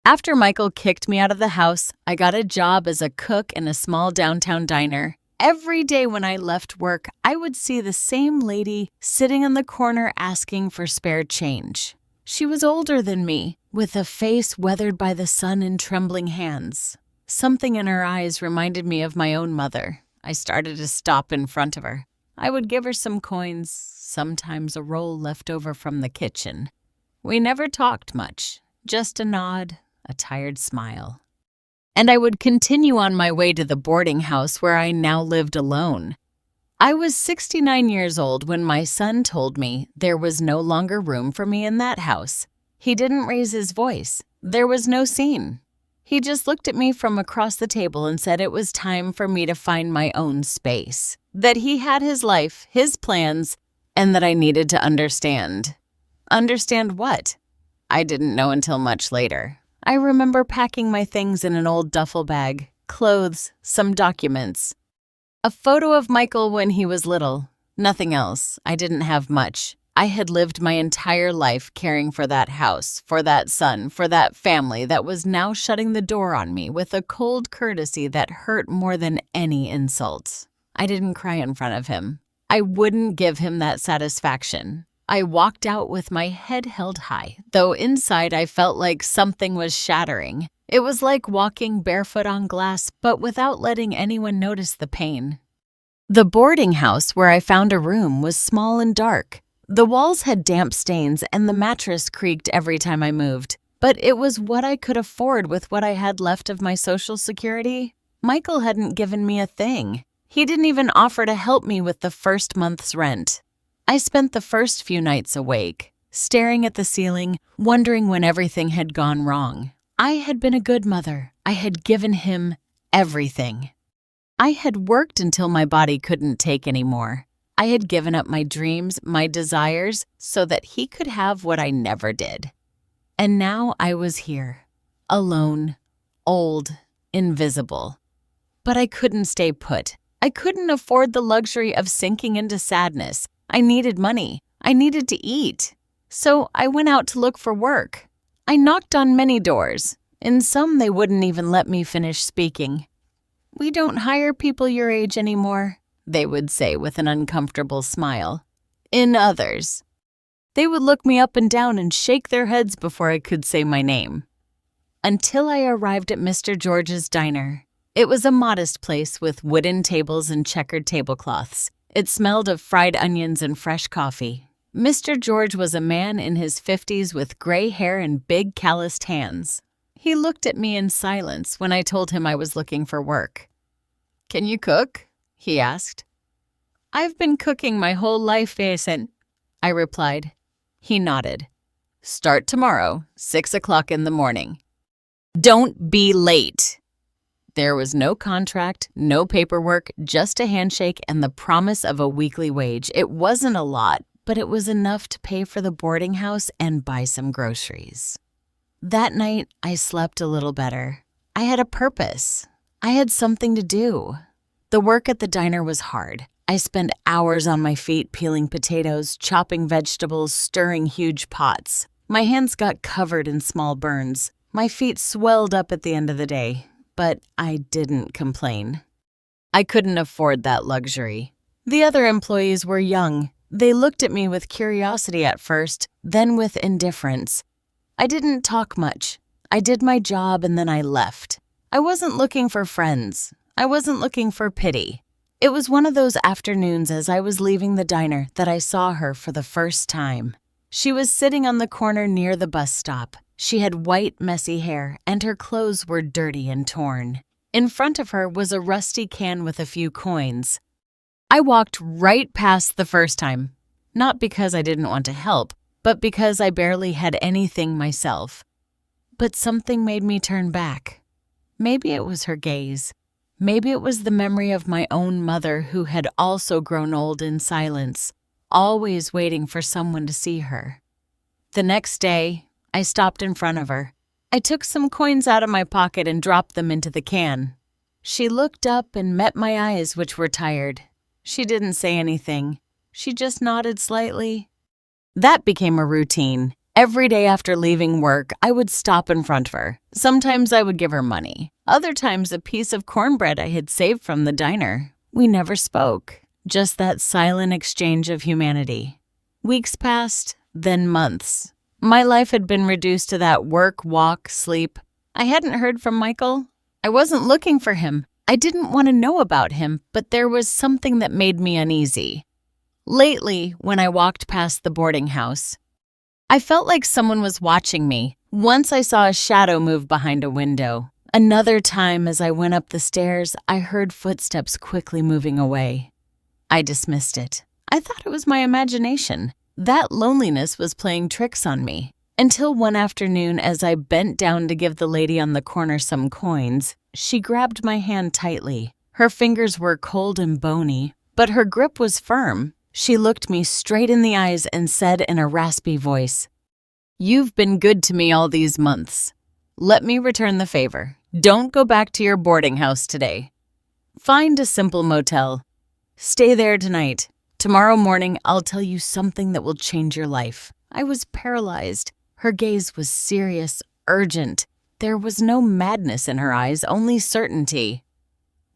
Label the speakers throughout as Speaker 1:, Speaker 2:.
Speaker 1: After Michael kicked me out of the house, I got a job as a cook in a small downtown diner. Every day when I left work, I would see the same lady sitting in the corner asking for spare change. She was older than me, with a face weathered by the sun and trembling hands. Something in her eyes reminded me of my own mother. I started to stop in front of her. I would give her some coins, sometimes a roll left over from the kitchen. We never talked much, just a nod, a tired smile. And I would continue on my way to the boarding house where I now lived alone. I was 69 years old when my son told me there was no longer room for me in that house. He didn't raise his voice. There was no scene. He just looked at me from across the table and said it was time for me to find my own space, that he had his life, his plans, and that I needed to understand. Understand what? I didn't know until much later. I remember packing my things in an old duffel bag, clothes, some documents. A photo of Michael when he was little. Nothing else. I didn't have much. I had lived my entire life caring for that house, for that son, for that family that was now shutting the door on me with a cold courtesy that hurt more than any insult. I didn't cry in front of him. I wouldn't give him that satisfaction. I walked out with my head held high, though inside I felt like something was shattering. It was like walking barefoot on glass, but without letting anyone notice the pain. The boarding house where I found a room was small and dark. The walls had damp stains and the mattress creaked every time I moved, but it was what I could afford with what I had left of my Social Security. Michael hadn't given me a thing. He didn't even offer to help me with the first month's rent. I spent the first few nights awake, staring at the ceiling, wondering when everything had gone wrong. I had been a good mother. I had given him everything. I had worked until my body couldn't take anymore. I had given up my dreams, my desires, so that he could have what I never did. And now I was here, alone, old, invisible. But I couldn't stay put. I couldn't afford the luxury of sinking into sadness. I needed money. I needed to eat. So I went out to look for work. I knocked on many doors. In some, they wouldn't even let me finish speaking. "We don't hire people your age anymore," they would say with an uncomfortable smile. In others, they would look me up and down and shake their heads before I could say my name. Until I arrived at Mr. George's diner. It was a modest place with wooden tables and checkered tablecloths. It smelled of fried onions and fresh coffee. Mr. George was a man in his 50s with gray hair and big calloused hands. He looked at me in silence when I told him I was looking for work. "Can you cook?" he asked. "I've been cooking my whole life, Vincent," I replied. He nodded. "Start tomorrow, 6 o'clock in the morning. Don't be late." There was no contract, no paperwork, just a handshake and the promise of a weekly wage. It wasn't a lot, but it was enough to pay for the boarding house and buy some groceries. That night, I slept a little better. I had a purpose. I had something to do. The work at the diner was hard. I spent hours on my feet peeling potatoes, chopping vegetables, stirring huge pots. My hands got covered in small burns. My feet swelled up at the end of the day. But I didn't complain. I couldn't afford that luxury. The other employees were young. They looked at me with curiosity at first, then with indifference. I didn't talk much. I did my job and then I left. I wasn't looking for friends. I wasn't looking for pity. It was one of those afternoons as I was leaving the diner that I saw her for the first time. She was sitting on the corner near the bus stop. She had white, messy hair, and her clothes were dirty and torn. In front of her was a rusty can with a few coins. I walked right past the first time, not because I didn't want to help, but because I barely had anything myself. But something made me turn back. Maybe it was her gaze. Maybe it was the memory of my own mother who had also grown old in silence, always waiting for someone to see her. The next day, I stopped in front of her. I took some coins out of my pocket and dropped them into the can. She looked up and met my eyes, which were tired. She didn't say anything. She just nodded slightly. That became a routine. Every day after leaving work, I would stop in front of her. Sometimes I would give her money. Other times, a piece of cornbread I had saved from the diner. We never spoke. Just that silent exchange of humanity. Weeks passed, then months. My life had been reduced to that work, walk, sleep. I hadn't heard from Michael. I wasn't looking for him. I didn't want to know about him, but there was something that made me uneasy. Lately, when I walked past the boarding house, I felt like someone was watching me. Once I saw a shadow move behind a window. Another time, as I went up the stairs, I heard footsteps quickly moving away. I dismissed it. I thought it was my imagination. That loneliness was playing tricks on me. Until one afternoon, as I bent down to give the lady on the corner some coins, she grabbed my hand tightly. Her fingers were cold and bony, but her grip was firm. She looked me straight in the eyes and said in a raspy voice, "You've been good to me all these months. Let me return the favor. Don't go back to your boarding house today. Find a simple motel. Stay there tonight. Tomorrow morning, I'll tell you something that will change your life." I was paralyzed. Her gaze was serious, urgent. There was no madness in her eyes, only certainty.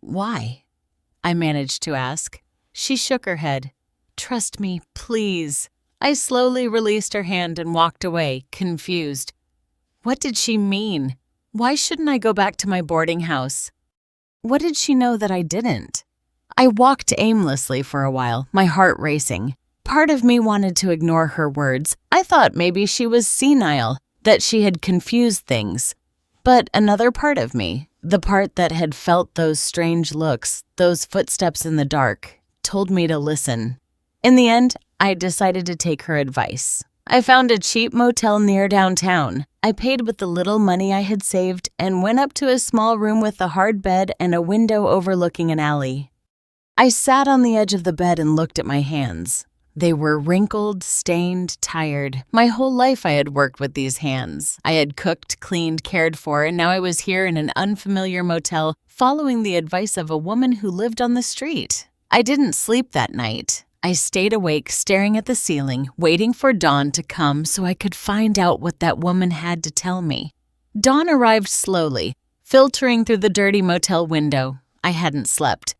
Speaker 1: "Why?" I managed to ask. She shook her head. "Trust me, please." I slowly released her hand and walked away, confused. What did she mean? Why shouldn't I go back to my boarding house? What did she know that I didn't? I walked aimlessly for a while, my heart racing. Part of me wanted to ignore her words. I thought maybe she was senile, that she had confused things. But another part of me, the part that had felt those strange looks, those footsteps in the dark, told me to listen. In the end, I decided to take her advice. I found a cheap motel near downtown. I paid with the little money I had saved and went up to a small room with a hard bed and a window overlooking an alley. I sat on the edge of the bed and looked at my hands. They were wrinkled, stained, tired. My whole life I had worked with these hands. I had cooked, cleaned, cared for, and now I was here in an unfamiliar motel following the advice of a woman who lived on the street. I didn't sleep that night. I stayed awake, staring at the ceiling, waiting for dawn to come so I could find out what that woman had to tell me. Dawn arrived slowly, filtering through the dirty motel window. I hadn't slept.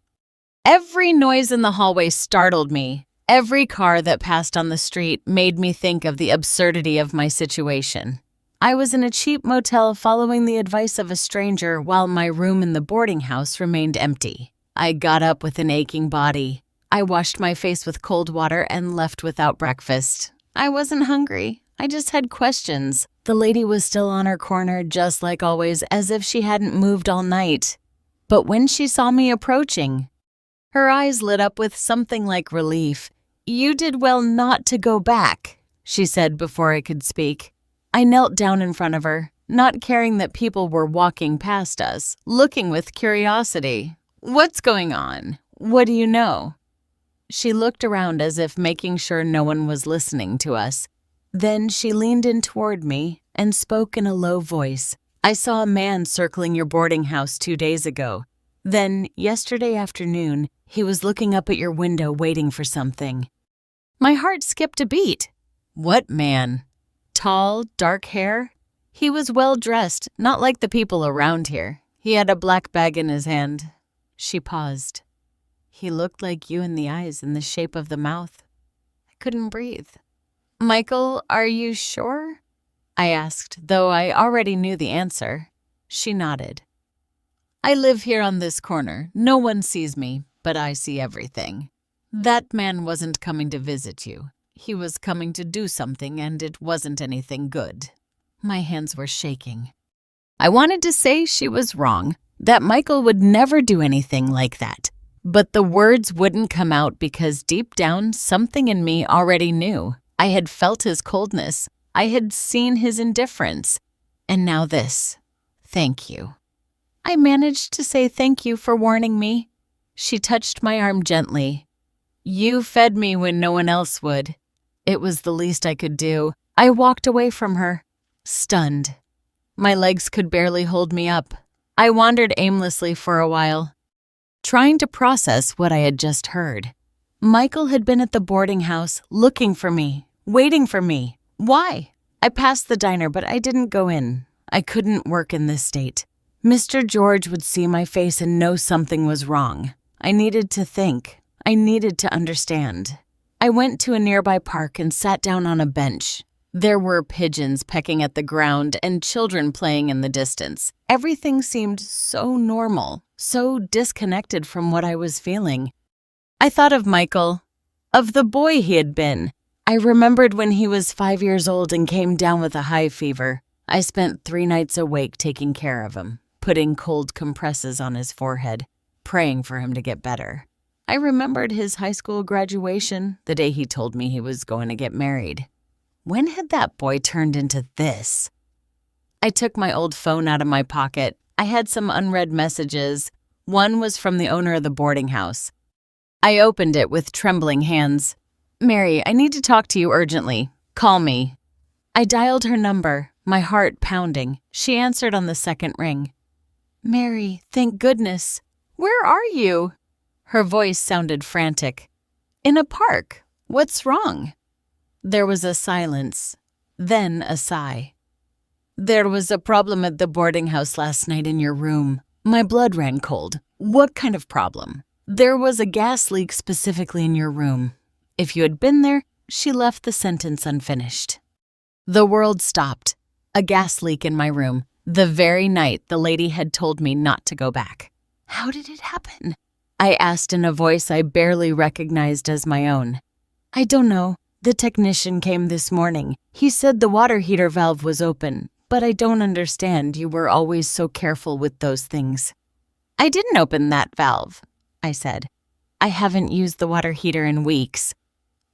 Speaker 1: Every noise in the hallway startled me. Every car that passed on the street made me think of the absurdity of my situation. I was in a cheap motel following the advice of a stranger while my room in the boarding house remained empty. I got up with an aching body. I washed my face with cold water and left without breakfast. I wasn't hungry. I just had questions. The lady was still on her corner, just like always, as if she hadn't moved all night. But when she saw me approaching, her eyes lit up with something like relief. "You did well not to go back," she said before I could speak. I knelt down in front of her, not caring that people were walking past us, looking with curiosity. "What's going on? What do you know?" She looked around as if making sure no one was listening to us. Then she leaned in toward me and spoke in a low voice. "I saw a man circling your boarding house 2 days ago. Then, yesterday afternoon, he was looking up at your window waiting for something." My heart skipped a beat. What man? Tall, dark hair? He was well dressed, not like the people around here. He had a black bag in his hand. She paused. "He looked like you in the eyes and the shape of the mouth." I couldn't breathe. "Michael, are you sure?" I asked, though I already knew the answer. She nodded. "I live here on this corner. No one sees me, but I see everything. That man wasn't coming to visit you. He was coming to do something, and it wasn't anything good." My hands were shaking. I wanted to say she was wrong, that Michael would never do anything like that. But the words wouldn't come out because deep down, something in me already knew. I had felt his coldness. I had seen his indifference. And now this. Thank you. I managed to say thank you for warning me. She touched my arm gently. "You fed me when no one else would." It was the least I could do. I walked away from her, stunned. My legs could barely hold me up. I wandered aimlessly for a while, trying to process what I had just heard. Michael had been at the boarding house, looking for me, waiting for me. Why? I passed the diner, but I didn't go in. I couldn't work in this state. Mr. George would see my face and know something was wrong. I needed to think. I needed to understand. I went to a nearby park and sat down on a bench. There were pigeons pecking at the ground and children playing in the distance. Everything seemed so normal, so disconnected from what I was feeling. I thought of Michael, of the boy he had been. I remembered when he was 5 years old and came down with a high fever. I spent 3 nights awake taking care of him, putting cold compresses on his forehead, praying for him to get better. I remembered his high school graduation, the day he told me he was going to get married. When had that boy turned into this? I took my old phone out of my pocket. I had some unread messages. One was from the owner of the boarding house. I opened it with trembling hands. "Mary, I need to talk to you urgently. Call me." I dialed her number, my heart pounding. She answered on the second ring. "Mary, thank goodness. Where are you?" Her voice sounded frantic. "In a park. What's wrong?" There was a silence, then a sigh. "There was a problem at the boarding house last night in your room. My blood ran cold." "What kind of problem?" "There was a gas leak specifically in your room. If you had been there," she left the sentence unfinished. The world stopped. A gas leak in my room, the very night the lady had told me not to go back. How did it happen? I asked in a voice I barely recognized as my own. "I don't know. The technician came this morning. He said the water heater valve was open, but I don't understand. You were always so careful with those things." "I didn't open that valve," I said. "I haven't used the water heater in weeks."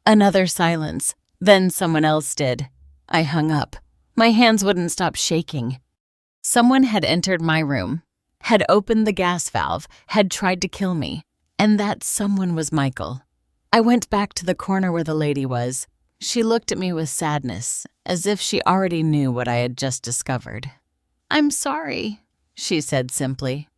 Speaker 1: Another silence. Then someone else did. I hung up. My hands wouldn't stop shaking. Someone had entered my room, had opened the gas valve, had tried to kill me, and that someone was Michael. I went back to the corner where the lady was. She looked at me with sadness, as if she already knew what I had just discovered. "I'm sorry," she said simply.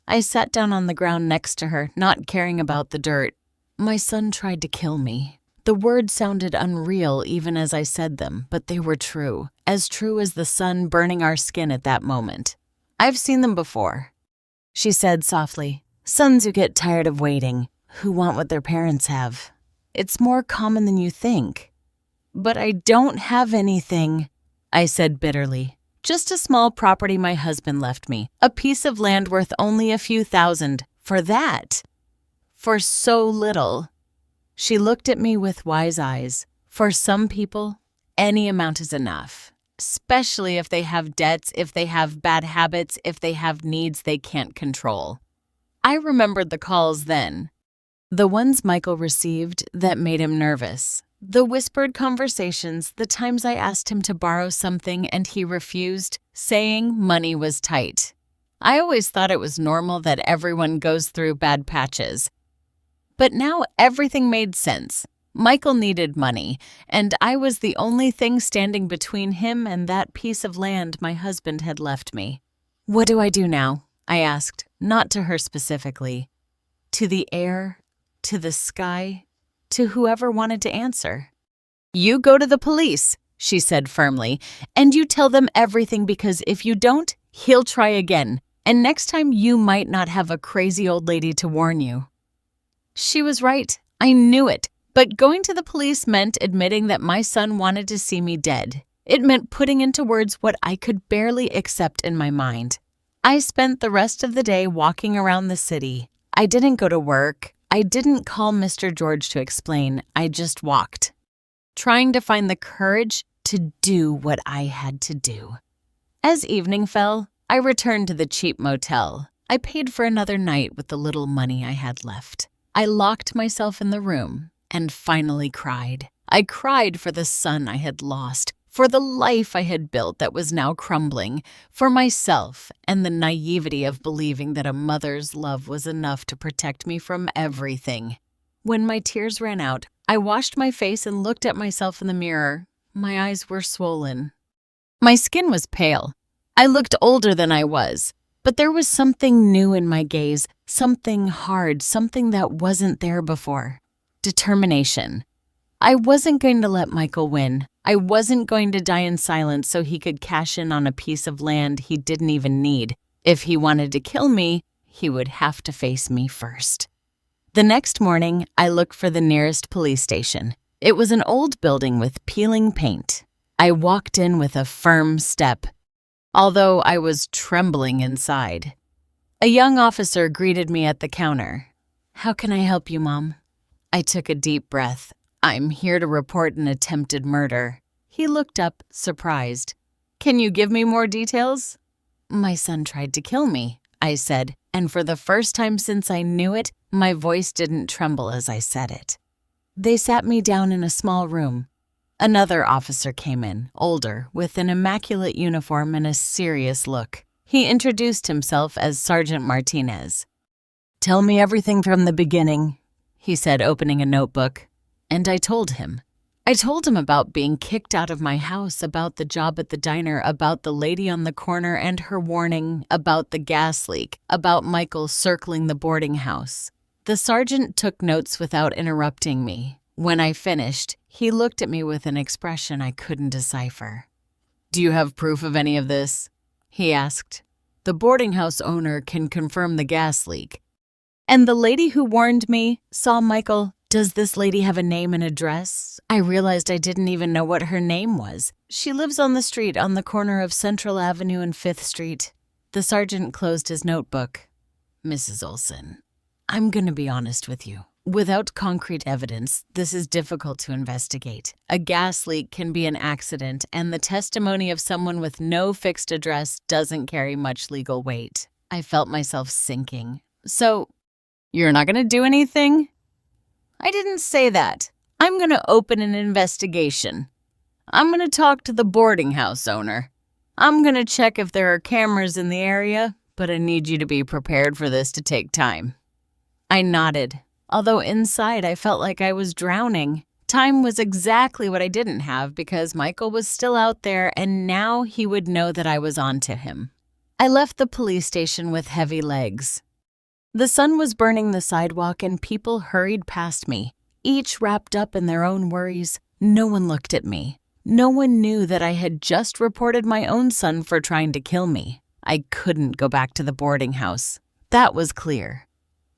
Speaker 1: I sat down on the ground next to her, not caring about the dirt. "My son tried to kill me." The words sounded unreal even as I said them, but they were true as the sun burning our skin at that moment. "I've seen them before," she said softly. "Sons who get tired of waiting, who want what their parents have. It's more common than you think." "But I don't have anything," I said bitterly. "Just a small property my husband left me, a piece of land worth only a few thousand. For that. For so little." She looked at me with wise eyes. "For some people, any amount is enough, especially if they have debts, if they have bad habits, if they have needs they can't control." I remembered the calls then. The ones Michael received that made him nervous. The whispered conversations, the times I asked him to borrow something and he refused, saying money was tight. I always thought it was normal that everyone goes through bad patches. But now everything made sense. Michael needed money, and I was the only thing standing between him and that piece of land my husband had left me. "What do I do now?" I asked, not to her specifically. To the air, to the sky, to whoever wanted to answer. "You go to the police," she said firmly, "and you tell them everything, because if you don't, he'll try again, and next time you might not have a crazy old lady to warn you." She was right. I knew it. But going to the police meant admitting that my son wanted to see me dead. It meant putting into words what I could barely accept in my mind. I spent the rest of the day walking around the city. I didn't go to work. I didn't call Mr. George to explain. I just walked, trying to find the courage to do what I had to do. As evening fell, I returned to the cheap motel. I paid for another night with the little money I had left. I locked myself in the room and finally cried. I cried for the son I had lost, for the life I had built that was now crumbling, for myself and the naivety of believing that a mother's love was enough to protect me from everything. When my tears ran out, I washed my face and looked at myself in the mirror. My eyes were swollen. My skin was pale. I looked older than I was, but there was something new in my gaze, something hard, something that wasn't there before. Determination. I wasn't going to let Michael win. I wasn't going to die in silence so he could cash in on a piece of land he didn't even need. If he wanted to kill me, he would have to face me first. The next morning, I looked for the nearest police station. It was an old building with peeling paint. I walked in with a firm step, although I was trembling inside. A young officer greeted me at the counter. "How can I help you, Mom?" I took a deep breath. "I'm here to report an attempted murder." He looked up, surprised. "Can you give me more details?" "My son tried to kill me," I said, and for the first time since I knew it, my voice didn't tremble as I said it. They sat me down in a small room. Another officer came in, older, with an immaculate uniform and a serious look. He introduced himself as Sergeant Martinez. "Tell me everything from the beginning," he said, opening a notebook. And I told him. I told him about being kicked out of my house, about the job at the diner, about the lady on the corner and her warning, about the gas leak, about Michael circling the boarding house. The sergeant took notes without interrupting me. When I finished, he looked at me with an expression I couldn't decipher. "Do you have proof of any of this?" he asked. "The boarding house owner can confirm the gas leak. And the lady who warned me saw Michael. Does this lady have a name and address?" I realized I didn't even know what her name was. "She lives on the street on the corner of Central Avenue and 5th Street. The sergeant closed his notebook. "Mrs. Olson, I'm going to be honest with you. Without concrete evidence, this is difficult to investigate. A gas leak can be an accident, and the testimony of someone with no fixed address doesn't carry much legal weight." I felt myself sinking. "So, you're not going to do anything?" "I didn't say that. I'm going to open an investigation. I'm going to talk to the boarding house owner. I'm going to check if there are cameras in the area, but I need you to be prepared for this to take time." I nodded, although inside I felt like I was drowning. Time was exactly what I didn't have because Michael was still out there and now he would know that I was on to him. I left the police station with heavy legs. The sun was burning the sidewalk and people hurried past me, each wrapped up in their own worries. No one looked at me. No one knew that I had just reported my own son for trying to kill me. I couldn't go back to the boarding house. That was clear.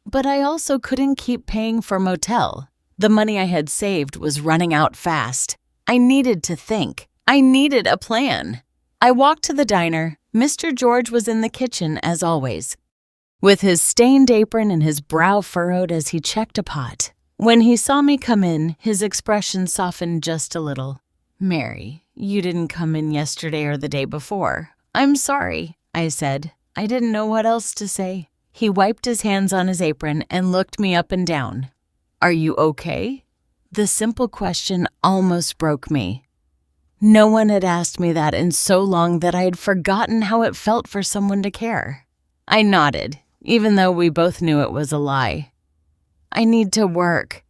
Speaker 1: But I also couldn't keep paying for motel. The money I had saved was running out fast. I needed to think. I needed a plan. I walked to the diner. Mr. George was in the kitchen as always, with his stained apron and his brow furrowed as he checked a pot. When he saw me come in, his expression softened just a little. "Mary, you didn't come in yesterday or the day before." "I'm sorry," I said. I didn't know what else to say. He wiped his hands on his apron and looked me up and down. "Are you okay?" The simple question almost broke me. No one had asked me that in so long that I had forgotten how it felt for someone to care. I nodded, even though we both knew it was a lie. "I need to work,"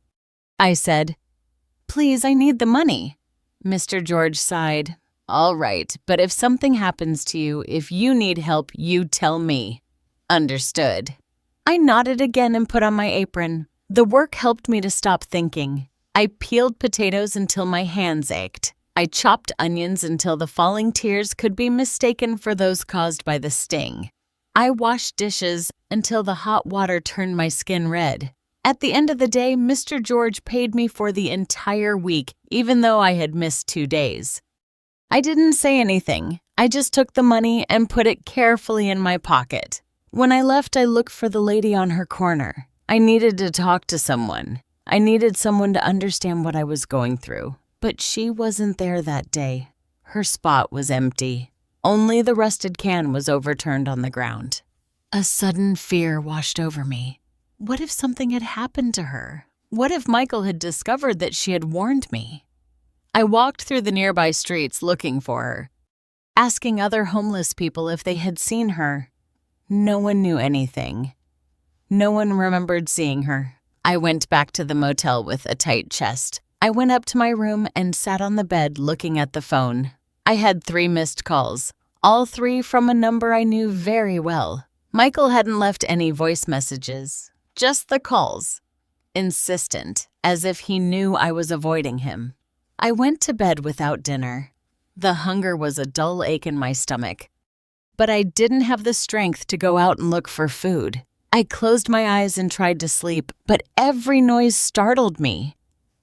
Speaker 1: I said. "Please, I need the money." Mr. George sighed. "All right, but if something happens to you, if you need help, you tell me." "Understood." I nodded again and put on my apron. The work helped me to stop thinking. I peeled potatoes until my hands ached. I chopped onions until the falling tears could be mistaken for those caused by the sting. I washed dishes until the hot water turned my skin red. At the end of the day, Mr. George paid me for the entire week, even though I had missed 2 days. I didn't say anything. I just took the money and put it carefully in my pocket. When I left, I looked for the lady on her corner. I needed to talk to someone. I needed someone to understand what I was going through. But she wasn't there that day. Her spot was empty. Only the rusted can was overturned on the ground. A sudden fear washed over me. What if something had happened to her? What if Michael had discovered that she had warned me? I walked through the nearby streets looking for her, asking other homeless people if they had seen her. No one knew anything. No one remembered seeing her. I went back to the motel with a tight chest. I went up to my room and sat on the bed looking at the phone. I had 3 missed calls, all 3 from a number I knew very well. Michael hadn't left any voice messages, just the calls. Insistent, as if he knew I was avoiding him. I went to bed without dinner. The hunger was a dull ache in my stomach. But I didn't have the strength to go out and look for food. I closed my eyes and tried to sleep, but every noise startled me.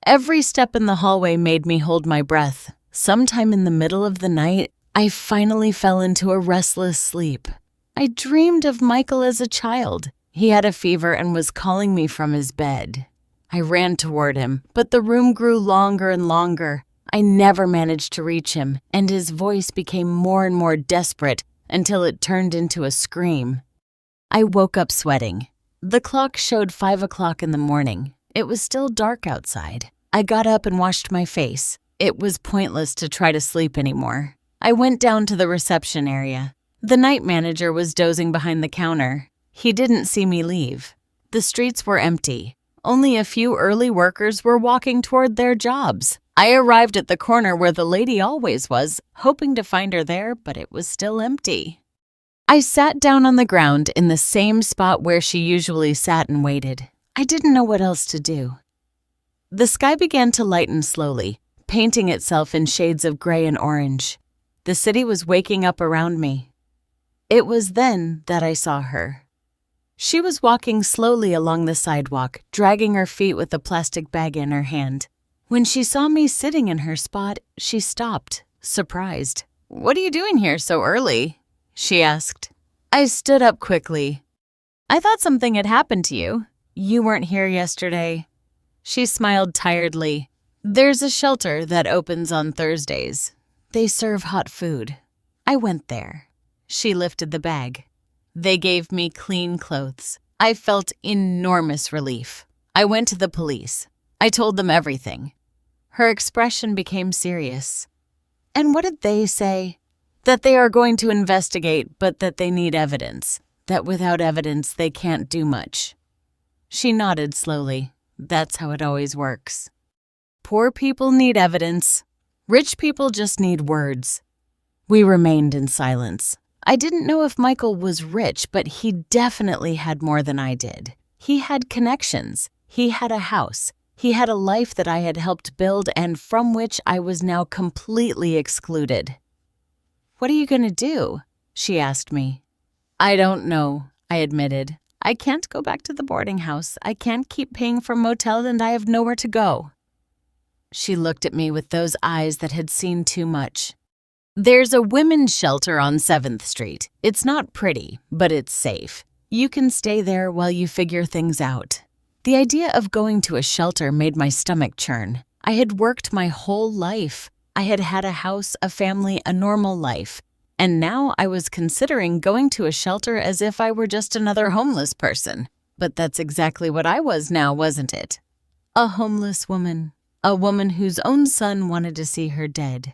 Speaker 1: Every step in the hallway made me hold my breath. Sometime in the middle of the night, I finally fell into a restless sleep. I dreamed of Michael as a child. He had a fever and was calling me from his bed. I ran toward him, but the room grew longer and longer. I never managed to reach him, and his voice became more and more desperate until it turned into a scream. I woke up sweating. The clock showed 5 o'clock in the morning. It was still dark outside. I got up and washed my face. It was pointless to try to sleep anymore. I went down to the reception area. The night manager was dozing behind the counter. He didn't see me leave. The streets were empty. Only a few early workers were walking toward their jobs. I arrived at the corner where the lady always was, hoping to find her there, but it was still empty. I sat down on the ground in the same spot where she usually sat and waited. I didn't know what else to do. The sky began to lighten slowly, painting itself in shades of gray and orange. The city was waking up around me. It was then that I saw her. She was walking slowly along the sidewalk, dragging her feet with a plastic bag in her hand. When she saw me sitting in her spot, she stopped, surprised. "What are you doing here so early?" she asked. I stood up quickly. "I thought something had happened to you. You weren't here yesterday." She smiled tiredly. "There's a shelter that opens on Thursdays. They serve hot food." I went there. She lifted the bag. They gave me clean clothes. I felt enormous relief. I went to the police. I told them everything. Her expression became serious. "And what did they say?" "That they are going to investigate, but that they need evidence. That without evidence, they can't do much." She nodded slowly. "That's how it always works. Poor people need evidence. Rich people just need words." We remained in silence. I didn't know if Michael was rich, but he definitely had more than I did. He had connections. He had a house. He had a life that I had helped build and from which I was now completely excluded. "What are you going to do?" she asked me. "I don't know," I admitted. "I can't go back to the boarding house. I can't keep paying for a motel and I have nowhere to go." She looked at me with those eyes that had seen too much. "There's a women's shelter on 7th Street. It's not pretty, but it's safe. You can stay there while you figure things out." The idea of going to a shelter made my stomach churn. I had worked my whole life. I had had a house, a family, a normal life. And now I was considering going to a shelter as if I were just another homeless person. But that's exactly what I was now, wasn't it? A homeless woman. A woman whose own son wanted to see her dead.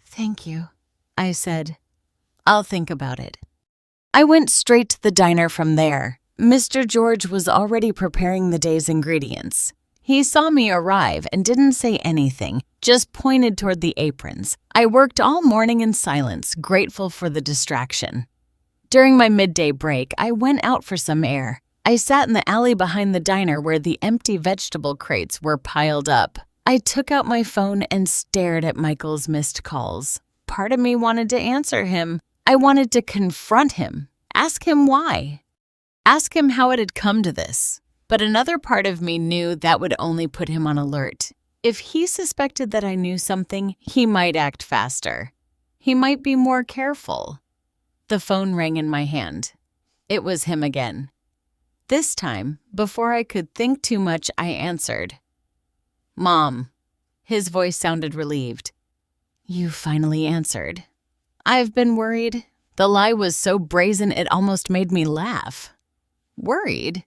Speaker 1: "Thank you," I said. "I'll think about it." I went straight to the diner from there. Mr. George was already preparing the day's ingredients. He saw me arrive and didn't say anything, just pointed toward the aprons. I worked all morning in silence, grateful for the distraction. During my midday break, I went out for some air. I sat in the alley behind the diner where the empty vegetable crates were piled up. I took out my phone and stared at Michael's missed calls. Part of me wanted to answer him. I wanted to confront him, ask him why, ask him how it had come to this. But another part of me knew that would only put him on alert. If he suspected that I knew something, he might act faster. He might be more careful. The phone rang in my hand. It was him again. This time, before I could think too much, I answered. "Mom." His voice sounded relieved. "You finally answered." "I've been worried." The lie was so brazen it almost made me laugh. "Worried?"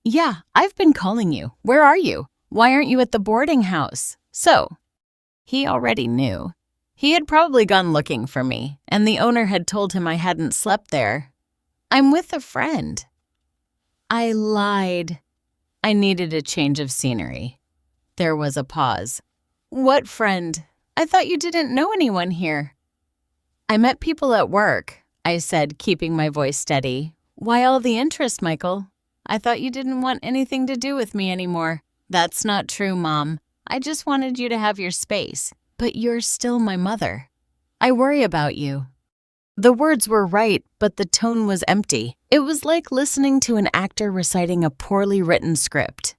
Speaker 1: "Yeah, I've been calling you. Where are you? Why aren't you at the boarding house?" So, he already knew. He had probably gone looking for me, and the owner had told him I hadn't slept there. "I'm with a friend." I lied. I needed a change of scenery. There was a pause. "What friend? I thought you didn't know anyone here." "I met people at work," I said, keeping my voice steady. "Why all the interest, Michael? I thought you didn't want anything to do with me anymore." "That's not true, Mom. I just wanted you to have your space, but you're still my mother. I worry about you." The words were right, but the tone was empty. It was like listening to an actor reciting a poorly written script.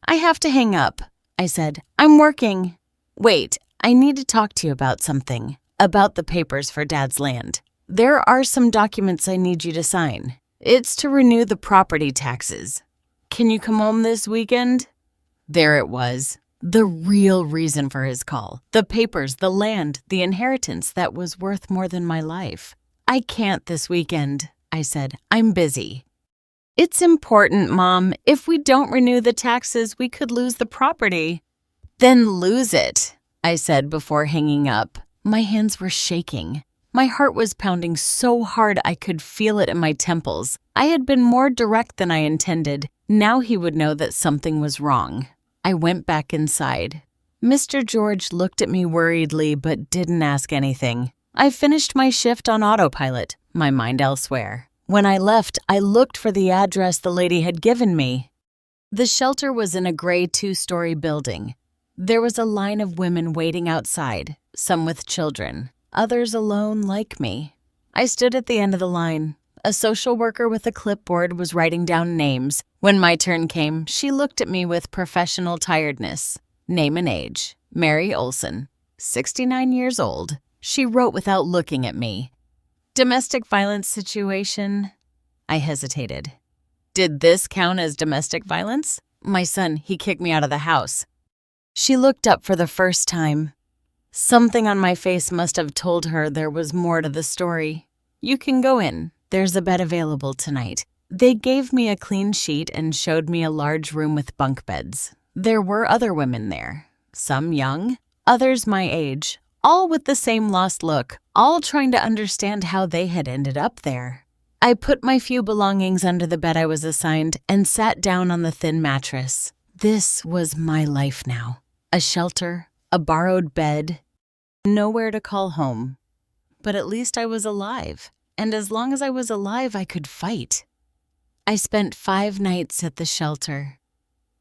Speaker 1: "I have to hang up," I said. "I'm working." "Wait, I need to talk to you about something. About the papers for Dad's land. There are some documents I need you to sign. It's to renew the property taxes. Can you come home this weekend?" There it was. The real reason for his call. The papers, the land, the inheritance that was worth more than my life. "I can't this weekend," I said. "I'm busy." "It's important, Mom. If we don't renew the taxes, we could lose the property." "Then lose it," I said before hanging up. My hands were shaking. My heart was pounding so hard I could feel it in my temples. I had been more direct than I intended. Now he would know that something was wrong. I went back inside. Mr. George looked at me worriedly but didn't ask anything. I finished my shift on autopilot, my mind elsewhere. When I left, I looked for the address the lady had given me. The shelter was in a gray 2-story building. There was a line of women waiting outside, some with children, others alone like me. I stood at the end of the line. A social worker with a clipboard was writing down names. When my turn came, she looked at me with professional tiredness. Name and age. Mary Olson, 69 years old. She wrote without looking at me. Domestic violence situation? I hesitated. Did this count as domestic violence? My son, he kicked me out of the house. She looked up for the first time. Something on my face must have told her there was more to the story. "You can go in. There's a bed available tonight." They gave me a clean sheet and showed me a large room with bunk beds. There were other women there, some young, others my age, all with the same lost look, all trying to understand how they had ended up there. I put my few belongings under the bed I was assigned and sat down on the thin mattress. This was my life now. A shelter, a borrowed bed, nowhere to call home. But at least I was alive, and as long as I was alive, I could fight. I spent 5 nights at the shelter.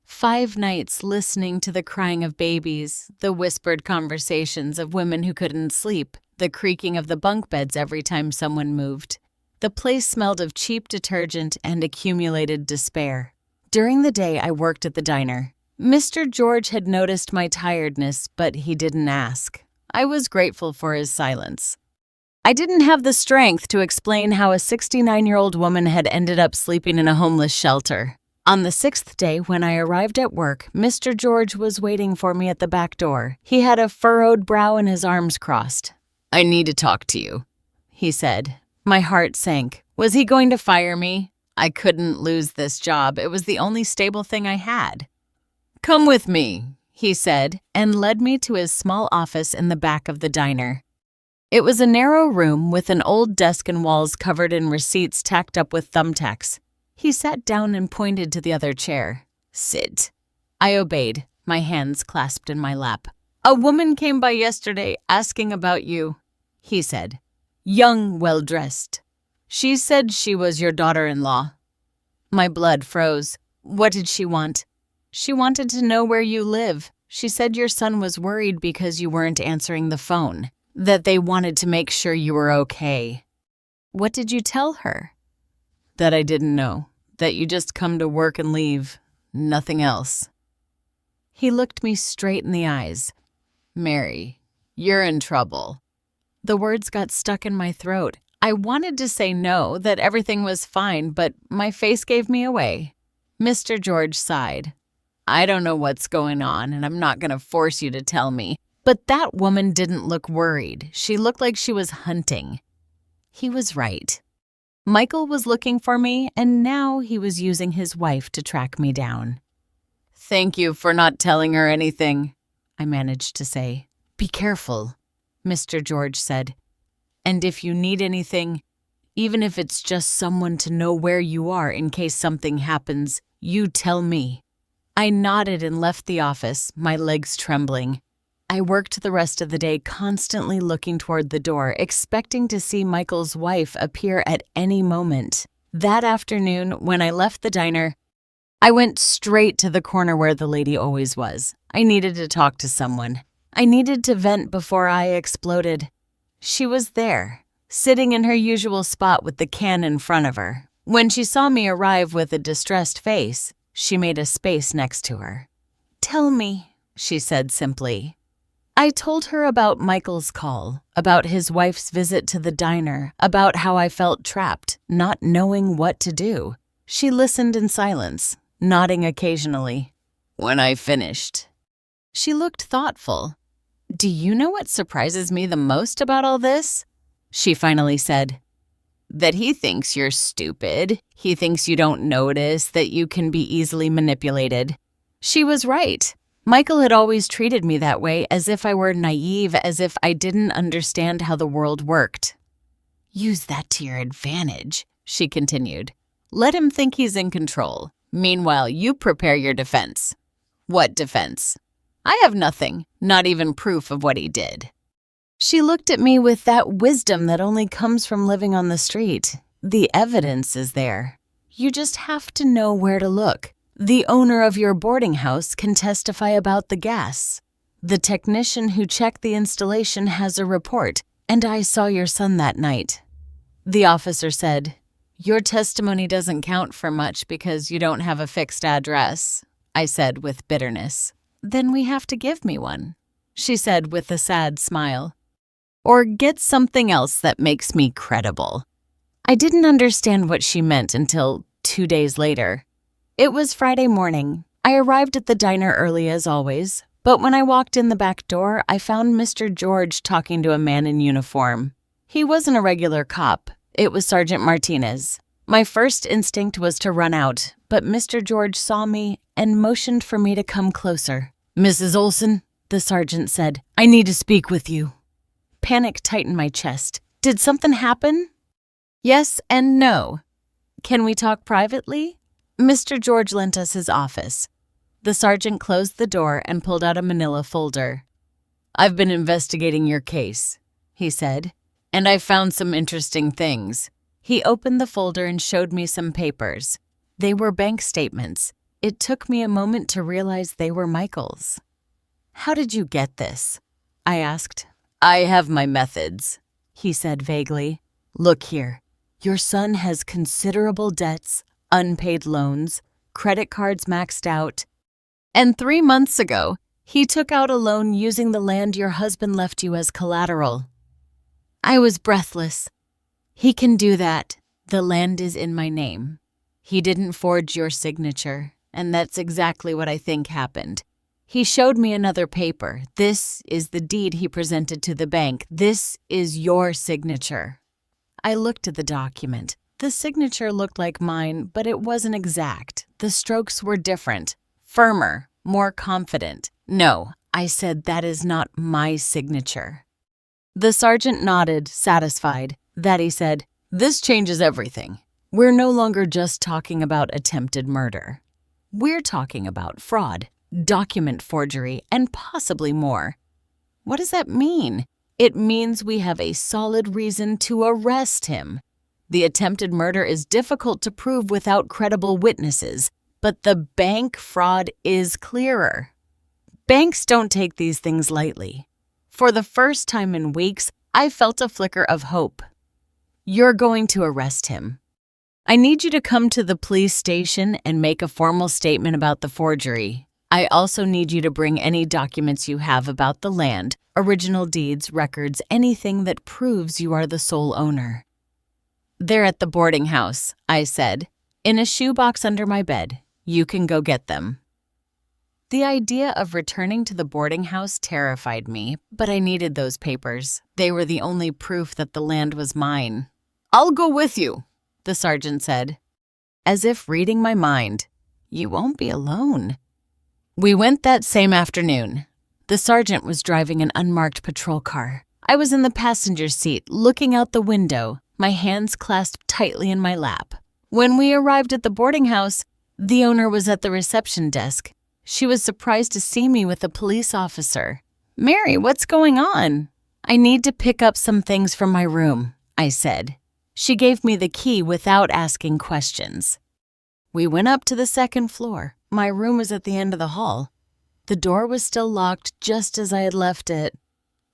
Speaker 1: 5 nights listening to the crying of babies, the whispered conversations of women who couldn't sleep, the creaking of the bunk beds every time someone moved. The place smelled of cheap detergent and accumulated despair. During the day, I worked at the diner. Mr. George had noticed my tiredness, but he didn't ask. I was grateful for his silence. I didn't have the strength to explain how a 69-year-old woman had ended up sleeping in a homeless shelter. On the 6th day, when I arrived at work, Mr. George was waiting for me at the back door. He had a furrowed brow and his arms crossed. "I need to talk to you," he said. My heart sank. Was he going to fire me? I couldn't lose this job. It was the only stable thing I had. "Come with me," he said, and led me to his small office in the back of the diner. It was a narrow room with an old desk and walls covered in receipts tacked up with thumbtacks. He sat down and pointed to the other chair. "Sit." I obeyed, my hands clasped in my lap. "A woman came by yesterday asking about you," he said. "Young, well-dressed. She said she was your daughter-in-law." My blood froze. What did she want? "She wanted to know where you live. She said your son was worried because you weren't answering the phone, that they wanted to make sure you were okay." "What did you tell her?" "That I didn't know, that you just come to work and leave, nothing else." He looked me straight in the eyes. "Mary, you're in trouble." The words got stuck in my throat. I wanted to say no, that everything was fine, but my face gave me away. Mr. George sighed. "I don't know what's going on, and I'm not going to force you to tell me. But that woman didn't look worried. She looked like she was hunting." He was right. Michael was looking for me, and now he was using his wife to track me down. "Thank you for not telling her anything," I managed to say. "Be careful," Mr. George said. "And if you need anything, even if it's just someone to know where you are in case something happens, you tell me." I nodded and left the office, my legs trembling. I worked the rest of the day constantly looking toward the door, expecting to see Michael's wife appear at any moment. That afternoon, when I left the diner, I went straight to the corner where the lady always was. I needed to talk to someone. I needed to vent before I exploded. She was there, sitting in her usual spot with the can in front of her. When she saw me arrive with a distressed face, she made a space next to her. "Tell me," she said simply. I told her about Michael's call, about his wife's visit to the diner, about how I felt trapped, not knowing what to do. She listened in silence, nodding occasionally. When I finished, she looked thoughtful. "Do you know what surprises me the most about all this?" She finally said. "That he thinks you're stupid. He thinks you don't notice, that you can be easily manipulated." She was right. Michael had always treated me that way, as if I were naive, as if I didn't understand how the world worked. "Use that to your advantage," she continued. "Let him think he's in control. Meanwhile, you prepare your defense." "What defense?" "I have nothing, not even proof of what he did." She looked at me with that wisdom that only comes from living on the street. The evidence is there. You just have to know where to look. The owner of your boarding house can testify about the gas. The technician who checked the installation has a report, and I saw your son that night. The officer said, "Your testimony doesn't count for much because you don't have a fixed address," I said with bitterness. "Then we have to give me one," she said with a sad smile. "Or get something else that makes me credible." I didn't understand what she meant until 2 days later. It was Friday morning. I arrived at the diner early as always, but when I walked in the back door, I found Mr. George talking to a man in uniform. He wasn't a regular cop. It was Sergeant Martinez. My first instinct was to run out, but Mr. George saw me and motioned for me to come closer. "Mrs. Olson," the sergeant said, "I need to speak with you." Panic tightened my chest. Did something happen? Yes and no. "Can we talk privately?" Mr. George lent us his office. The sergeant closed the door and pulled out a manila folder. "I've been investigating your case," he said, "and I found some interesting things." He opened the folder and showed me some papers. They were bank statements. It took me a moment to realize they were Michael's. "How did you get this?" I asked. "I have my methods," he said vaguely. "Look here. Your son has considerable debts, unpaid loans, credit cards maxed out. And 3 months ago, he took out a loan using the land your husband left you as collateral." I was breathless. "He can do that. The land is in my name. He didn't forge your signature, and that's exactly what I think happened. He showed me another paper. This is the deed he presented to the bank. This is your signature." I looked at the document. The signature looked like mine, but it wasn't exact. The strokes were different, firmer, more confident. "No," I said, "that is not my signature." The sergeant nodded, satisfied. That he said, "This changes everything. We're no longer just talking about attempted murder. We're talking about fraud, document forgery, and possibly more." What does that mean? It means we have a solid reason to arrest him. The attempted murder is difficult to prove without credible witnesses, but the bank fraud is clearer. Banks don't take these things lightly. For the first time in weeks, I felt a flicker of hope. "You're going to arrest him. I need you to come to the police station and make a formal statement about the forgery. I also need you to bring any documents you have about the land, original deeds, records, anything that proves you are the sole owner." "They're at the boarding house," I said, "in a shoebox under my bed. You can go get them." The idea of returning to the boarding house terrified me, but I needed those papers. They were the only proof that the land was mine. "I'll go with you," the sergeant said, as if reading my mind. "You won't be alone." We went that same afternoon. The sergeant was driving an unmarked patrol car. I was in the passenger seat, looking out the window, my hands clasped tightly in my lap. When we arrived at the boarding house, the owner was at the reception desk. She was surprised to see me with a police officer. "Mary, what's going on?" "I need to pick up some things from my room," I said. She gave me the key without asking questions. We went up to the second floor. My room was at the end of the hall. The door was still locked just as I had left it.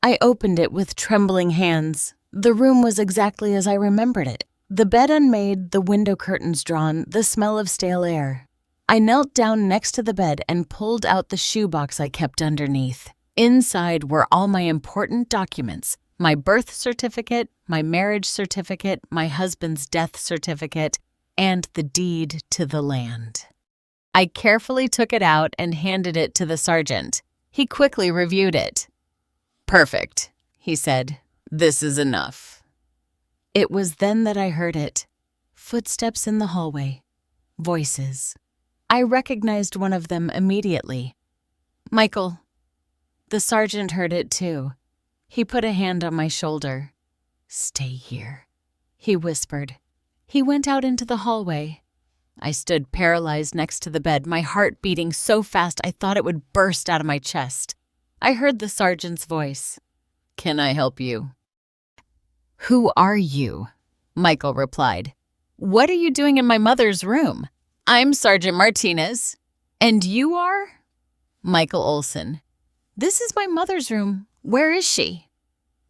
Speaker 1: I opened it with trembling hands. The room was exactly as I remembered it. The bed unmade, the window curtains drawn, the smell of stale air. I knelt down next to the bed and pulled out the shoebox I kept underneath. Inside were all my important documents: my birth certificate, my marriage certificate, my husband's death certificate, and the deed to the land. I carefully took it out and handed it to the sergeant. He quickly reviewed it. "Perfect," he said. "This is enough." It was then that I heard it. Footsteps in the hallway. Voices. I recognized one of them immediately. "Michael." The sergeant heard it too. He put a hand on my shoulder. "Stay here," he whispered. He went out into the hallway. I stood paralyzed next to the bed, my heart beating so fast I thought it would burst out of my chest. I heard the sergeant's voice. "Can I help you?" "Who are you?" Michael replied. "What are you doing in my mother's room?" "I'm Sergeant Martinez." "And you are?" "Michael Olson." "This is my mother's room. Where is she?"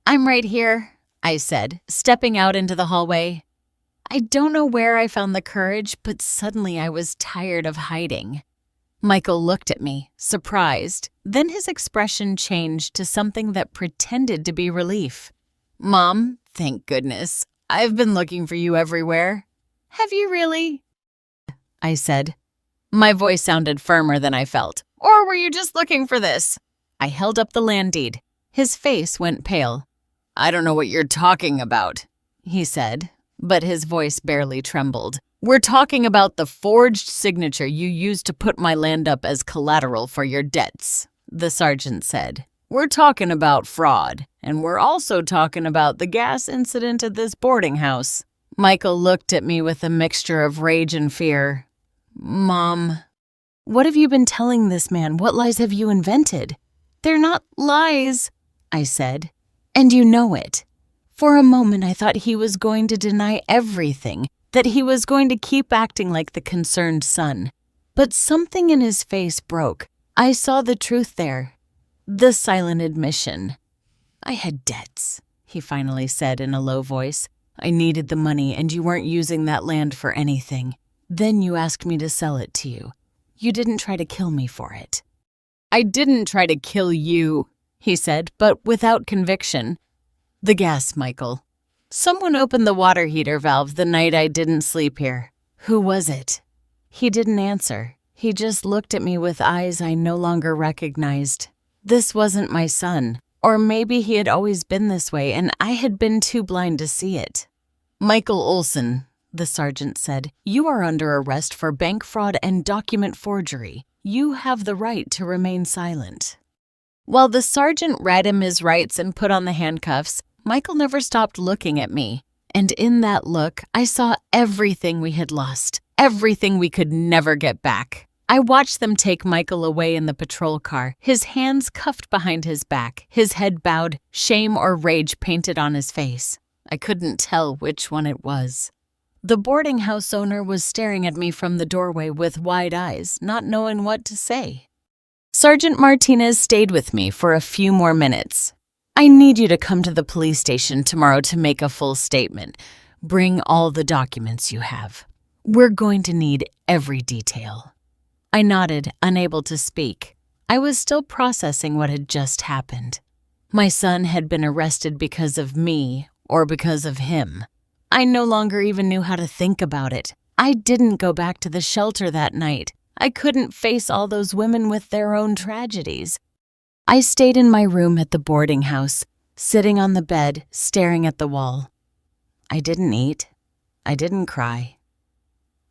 Speaker 1: "I'm right here," I said, stepping out into the hallway. I don't know where I found the courage, but suddenly I was tired of hiding. Michael looked at me, surprised. Then his expression changed to something that pretended to be relief. "Mom, thank goodness. I've been looking for you everywhere." "Have you really?" I said. My voice sounded firmer than I felt. "Or were you just looking for this?" I held up the land deed. His face went pale. "I don't know what you're talking about," he said, but his voice barely trembled. "We're talking about the forged signature you used to put my land up as collateral for your debts," the sergeant said. "We're talking about fraud, and we're also talking about the gas incident at this boarding house." Michael looked at me with a mixture of rage and fear. "Mom." "What have you been telling this man? What lies have you invented?" "They're not lies," I said, "and you know it." For a moment I thought he was going to deny everything, that he was going to keep acting like the concerned son. But something in his face broke. I saw the truth there. The silent admission. "I had debts," he finally said in a low voice. "I needed the money, and you weren't using that land for anything. Then you asked me to sell it to you. You didn't try to kill me for it." "I didn't try to kill you," he said, but without conviction. "The gas, Michael. Someone opened the water heater valve the night I didn't sleep here." "Who was it?" He didn't answer. He just looked at me with eyes I no longer recognized. This wasn't my son. Or maybe he had always been this way and I had been too blind to see it. "Michael Olson," the sergeant said, "you are under arrest for bank fraud and document forgery. You have the right to remain silent." While the sergeant read him his rights and put on the handcuffs, Michael never stopped looking at me. And in that look, I saw everything we had lost, everything we could never get back. I watched them take Michael away in the patrol car, his hands cuffed behind his back, his head bowed, shame or rage painted on his face. I couldn't tell which one it was. The boarding house owner was staring at me from the doorway with wide eyes, not knowing what to say. Sergeant Martinez stayed with me for a few more minutes. "I need you to come to the police station tomorrow to make a full statement. Bring all the documents you have. We're going to need every detail." I nodded, unable to speak. I was still processing what had just happened. My son had been arrested because of me or because of him. I no longer even knew how to think about it. I didn't go back to the shelter that night. I couldn't face all those women with their own tragedies. I stayed in my room at the boarding house, sitting on the bed, staring at the wall. I didn't eat. I didn't cry.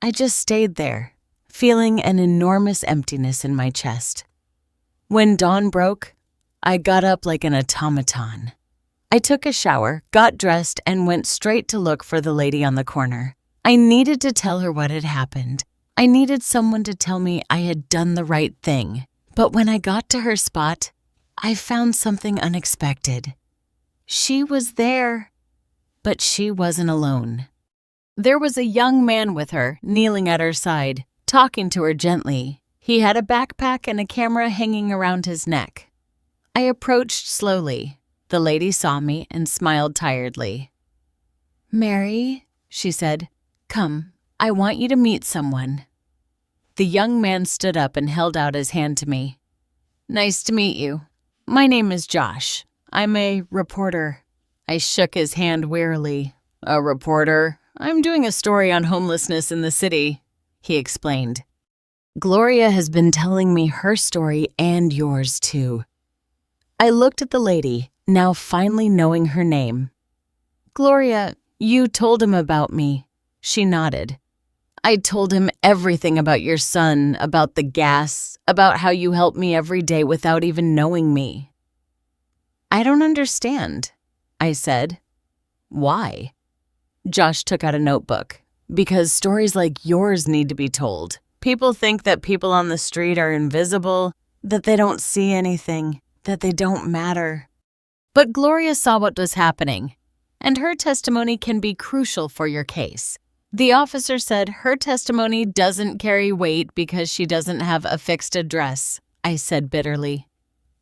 Speaker 1: I just stayed there, feeling an enormous emptiness in my chest. When dawn broke, I got up like an automaton. I took a shower, got dressed, and went straight to look for the lady on the corner. I needed to tell her what had happened. I needed someone to tell me I had done the right thing. But when I got to her spot, I found something unexpected. She was there, but she wasn't alone. There was a young man with her, kneeling at her side, talking to her gently. He had a backpack and a camera hanging around his neck. I approached slowly. The lady saw me and smiled tiredly. "Mary," she said, "come, I want you to meet someone." The young man stood up and held out his hand to me. "Nice to meet you. My name is Josh. I'm a reporter." I shook his hand wearily. "A reporter? I'm doing a story on homelessness in the city," he explained. "Gloria has been telling me her story and yours too." I looked at the lady, now finally knowing her name. "Gloria, you told him about me." She nodded. "I told him everything about your son, about the gas, about how you help me every day without even knowing me." "I don't understand," I said. "Why?" Josh took out a notebook. "Because stories like yours need to be told. People think that people on the street are invisible, that they don't see anything, that they don't matter. But Gloria saw what was happening, and her testimony can be crucial for your case. The officer said her testimony doesn't carry weight because she doesn't have a fixed address," I said bitterly.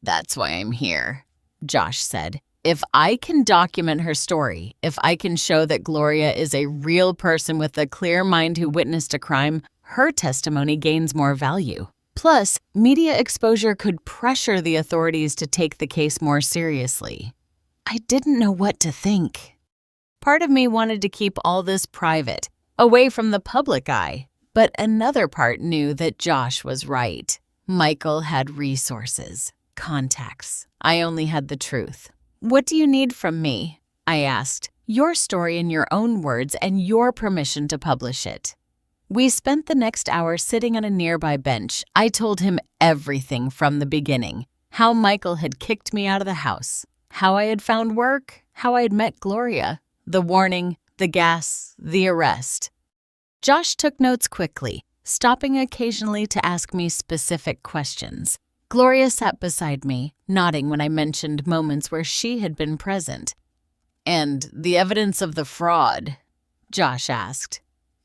Speaker 1: "That's why I'm here," Josh said. "If I can document her story, if I can show that Gloria is a real person with a clear mind who witnessed a crime, her testimony gains more value. Plus, media exposure could pressure the authorities to take the case more seriously." I didn't know what to think. Part of me wanted to keep all this private, away from the public eye, but another part knew that Josh was right. Michael had resources, contacts. I only had the truth. "What do you need from me?" I asked. "Your story in your own words and your permission to publish it." We spent the next hour sitting on a nearby bench. I told him everything from the beginning. How Michael had kicked me out of the house. How I had found work. How I had met Gloria. The warning, the gas, the arrest. Josh took notes quickly, stopping occasionally to ask me specific questions. Gloria sat beside me, nodding when I mentioned moments where she had been present. "And the evidence of the fraud?" Josh asked.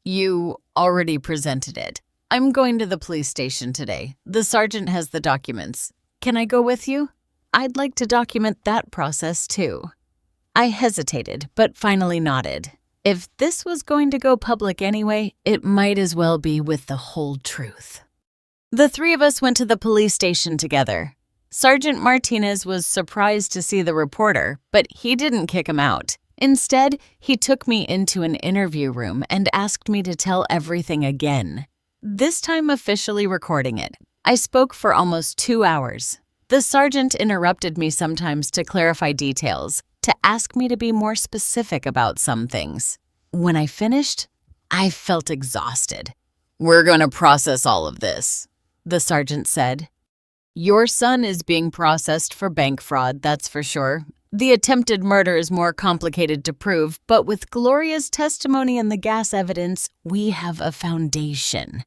Speaker 1: "You already presented it. I'm going to the police station today. The sergeant has the documents. Can I go with you? I'd like to document that process too." I hesitated, but finally nodded. If this was going to go public anyway, it might as well be with the whole truth. The three of us went to the police station together. Sergeant Martinez was surprised to see the reporter, but he didn't kick him out. Instead, he took me into an interview room and asked me to tell everything again. This time officially recording it. I spoke for almost 2 hours. The sergeant interrupted me sometimes to clarify details, to ask me to be more specific about some things. When I finished, I felt exhausted. "We're going to process all of this," the sergeant said. "Your son is being processed for bank fraud, that's for sure. The attempted murder is more complicated to prove, but with Gloria's testimony and the gas evidence, we have a foundation."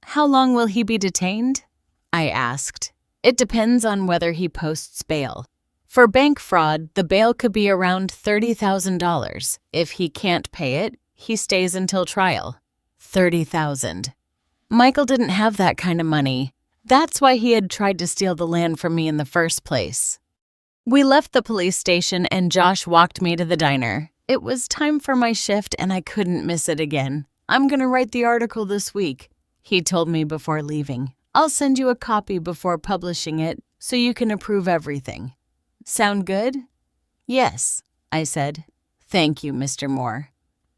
Speaker 1: "How long will he be detained?" I asked. "It depends on whether he posts bail. For bank fraud, the bail could be around $30,000. If he can't pay it, he stays until trial." $30,000. Michael didn't have that kind of money. That's why he had tried to steal the land from me in the first place. We left the police station and Josh walked me to the diner. It was time for my shift and I couldn't miss it again. "I'm going to write the article this week," he told me before leaving. "I'll send you a copy before publishing it so you can approve everything. Sound good?" "Yes," I said. "Thank you, Mr. Moore."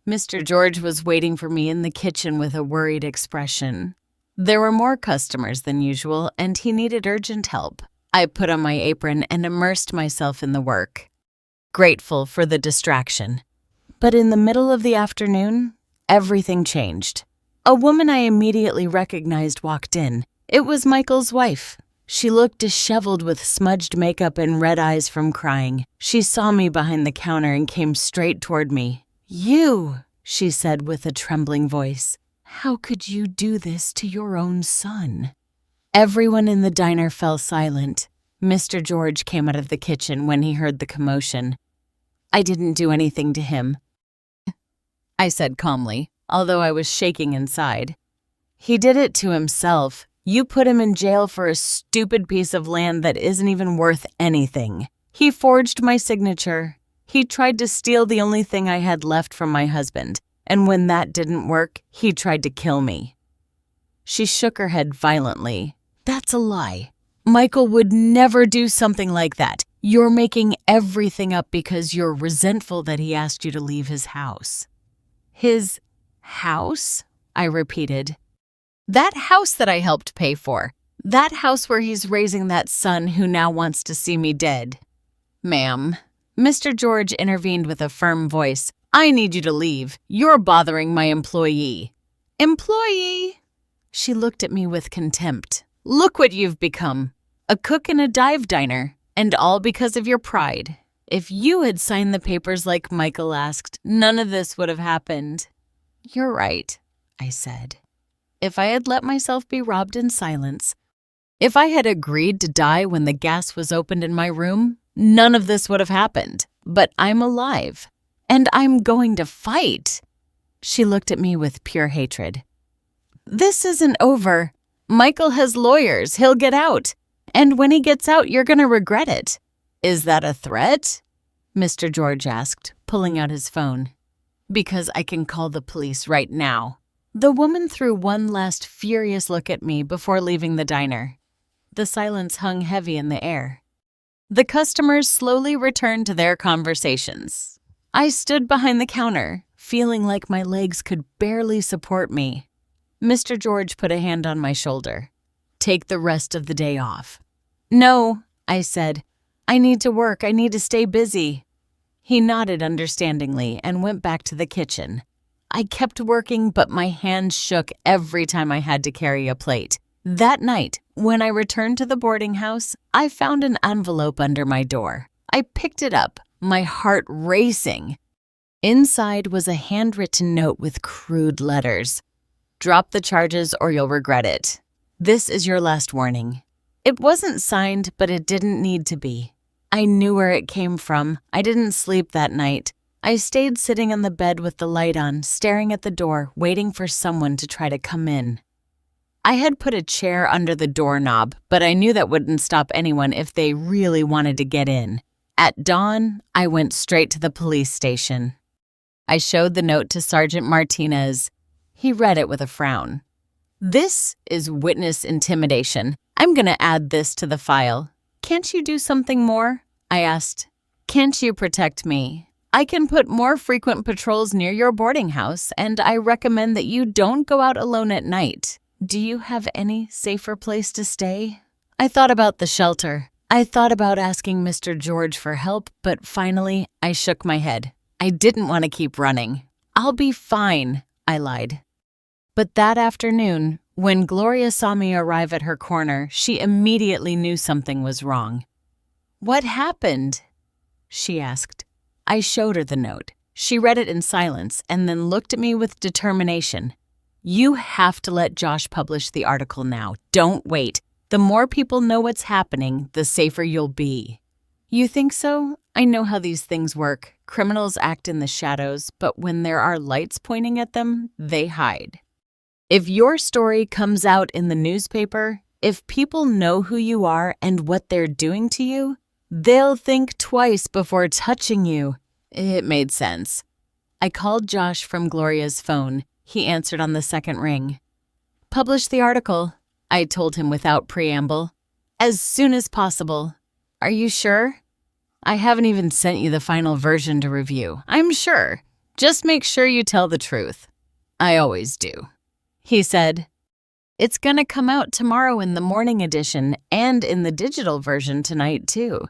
Speaker 1: Mr. George was waiting for me in the kitchen with a worried expression. There were more customers than usual and he needed urgent help. I put on my apron and immersed myself in the work, grateful for the distraction. But in the middle of the afternoon, everything changed. A woman I immediately recognized walked in. It was Michael's wife. She looked disheveled with smudged makeup and red eyes from crying. She saw me behind the counter and came straight toward me. "You," she said with a trembling voice. "How could you do this to your own son?" Everyone in the diner fell silent. Mr. George came out of the kitchen when he heard the commotion. "I didn't do anything to him." I said calmly, although I was shaking inside. He did it to himself. You put him in jail for a stupid piece of land that isn't even worth anything. He forged my signature. He tried to steal the only thing I had left from my husband, and when that didn't work, he tried to kill me. She shook her head violently. That's a lie. Michael would never do something like that. You're making everything up because you're resentful that he asked you to leave his house. His house? I repeated. That house that I helped pay for. That house where he's raising that son who now wants to see me dead. Ma'am, Mr. George intervened with a firm voice. I need you to leave. You're bothering my employee. Employee? She looked at me with contempt. Look what you've become. A cook in a dive diner. And all because of your pride. If you had signed the papers like Michael asked, none of this would have happened. You're right, I said. If I had let myself be robbed in silence, if I had agreed to die when the gas was opened in my room, none of this would have happened. But I'm alive, and I'm going to fight. She looked at me with pure hatred. This isn't over. Michael has lawyers. He'll get out. And when he gets out, you're going to regret it. Is that a threat? Mr. George asked, pulling out his phone. Because I can call the police right now. The woman threw one last furious look at me before leaving the diner. The silence hung heavy in the air. The customers slowly returned to their conversations. I stood behind the counter, feeling like my legs could barely support me. Mr. George put a hand on my shoulder. Take the rest of the day off. No, I said. I need to work. I need to stay busy. He nodded understandingly and went back to the kitchen. I kept working, but my hands shook every time I had to carry a plate. That night, when I returned to the boarding house, I found an envelope under my door. I picked it up, my heart racing. Inside was a handwritten note with crude letters. Drop the charges or you'll regret it. This is your last warning. It wasn't signed, but it didn't need to be. I knew where it came from. I didn't sleep that night. I stayed sitting on the bed with the light on, staring at the door, waiting for someone to try to come in. I had put a chair under the doorknob, but I knew that wouldn't stop anyone if they really wanted to get in. At dawn, I went straight to the police station. I showed the note to Sergeant Martinez. He read it with a frown. This is witness intimidation. I'm going to add this to the file. Can't you do something more? I asked. Can't you protect me? I can put more frequent patrols near your boarding house, and I recommend that you don't go out alone at night. Do you have any safer place to stay? I thought about the shelter. I thought about asking Mr. George for help, but finally, I shook my head. I didn't want to keep running. I'll be fine, I lied. But that afternoon, when Gloria saw me arrive at her corner, she immediately knew something was wrong. What happened? She asked. I showed her the note. She read it in silence and then looked at me with determination. You have to let Josh publish the article now. Don't wait. The more people know what's happening, the safer you'll be. You think so? I know how these things work. Criminals act in the shadows, but when there are lights pointing at them, they hide. If your story comes out in the newspaper, if people know who you are and what they're doing to you, they'll think twice before touching you. It made sense. I called Josh from Gloria's phone. He answered on the second ring. Publish the article, I told him without preamble. As soon as possible. Are you sure? I haven't even sent you the final version to review. I'm sure. Just make sure you tell the truth. I always do. He said, it's gonna come out tomorrow in the morning edition and in the digital version tonight, too.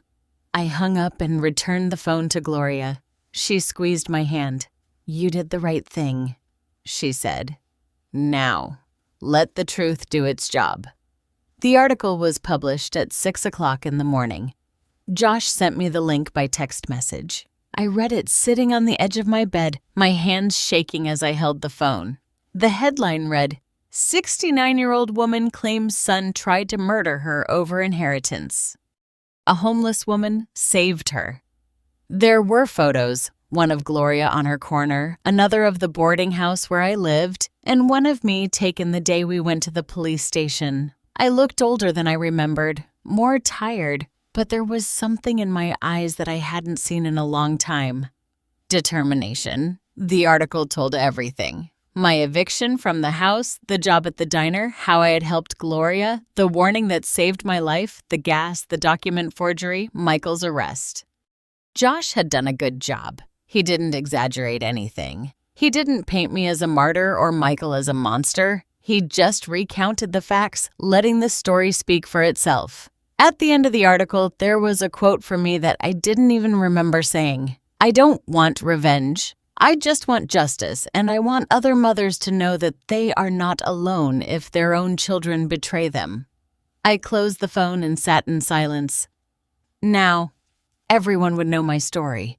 Speaker 1: I hung up and returned the phone to Gloria. She squeezed my hand. You did the right thing, she said. Now, let the truth do its job. The article was published at 6 o'clock in the morning. Josh sent me the link by text message. I read it sitting on the edge of my bed, my hands shaking as I held the phone. The headline read, 69-year-old woman claims son tried to murder her over inheritance. A homeless woman saved her. There were photos, One of Gloria on her corner, another of the boarding house where I lived, and one of me taken the day we went to the police station. I looked older than I remembered, more tired, but there was something in my eyes that I hadn't seen in a long time. Determination. The article told everything. My eviction from the house, the job at the diner, how I had helped Gloria, the warning that saved my life, the gas, the document forgery, Michael's arrest. Josh had done a good job. He didn't exaggerate anything. He didn't paint me as a martyr or Michael as a monster. He just recounted the facts, letting the story speak for itself. At the end of the article, there was a quote from me that I didn't even remember saying. I don't want revenge. I just want justice, and I want other mothers to know that they are not alone if their own children betray them. I closed the phone and sat in silence. Now, everyone would know my story.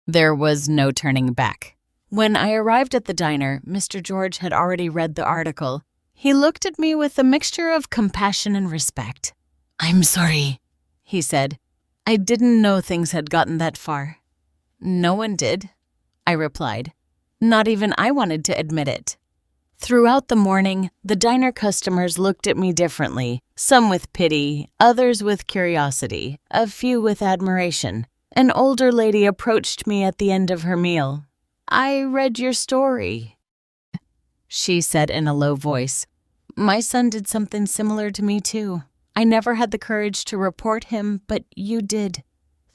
Speaker 1: There was no turning back. When I arrived at the diner, Mr. George had already read the article. He looked at me with a mixture of compassion and respect. "I'm sorry," he said. "I didn't know things had gotten that far." "No one did," I replied. Not even I wanted to admit it. Throughout the morning, the diner customers looked at me differently, some with pity, others with curiosity, a few with admiration. An older lady approached me at the end of her meal. "I read your story," she said in a low voice. "My son did something similar to me too. I never had the courage to report him, but you did.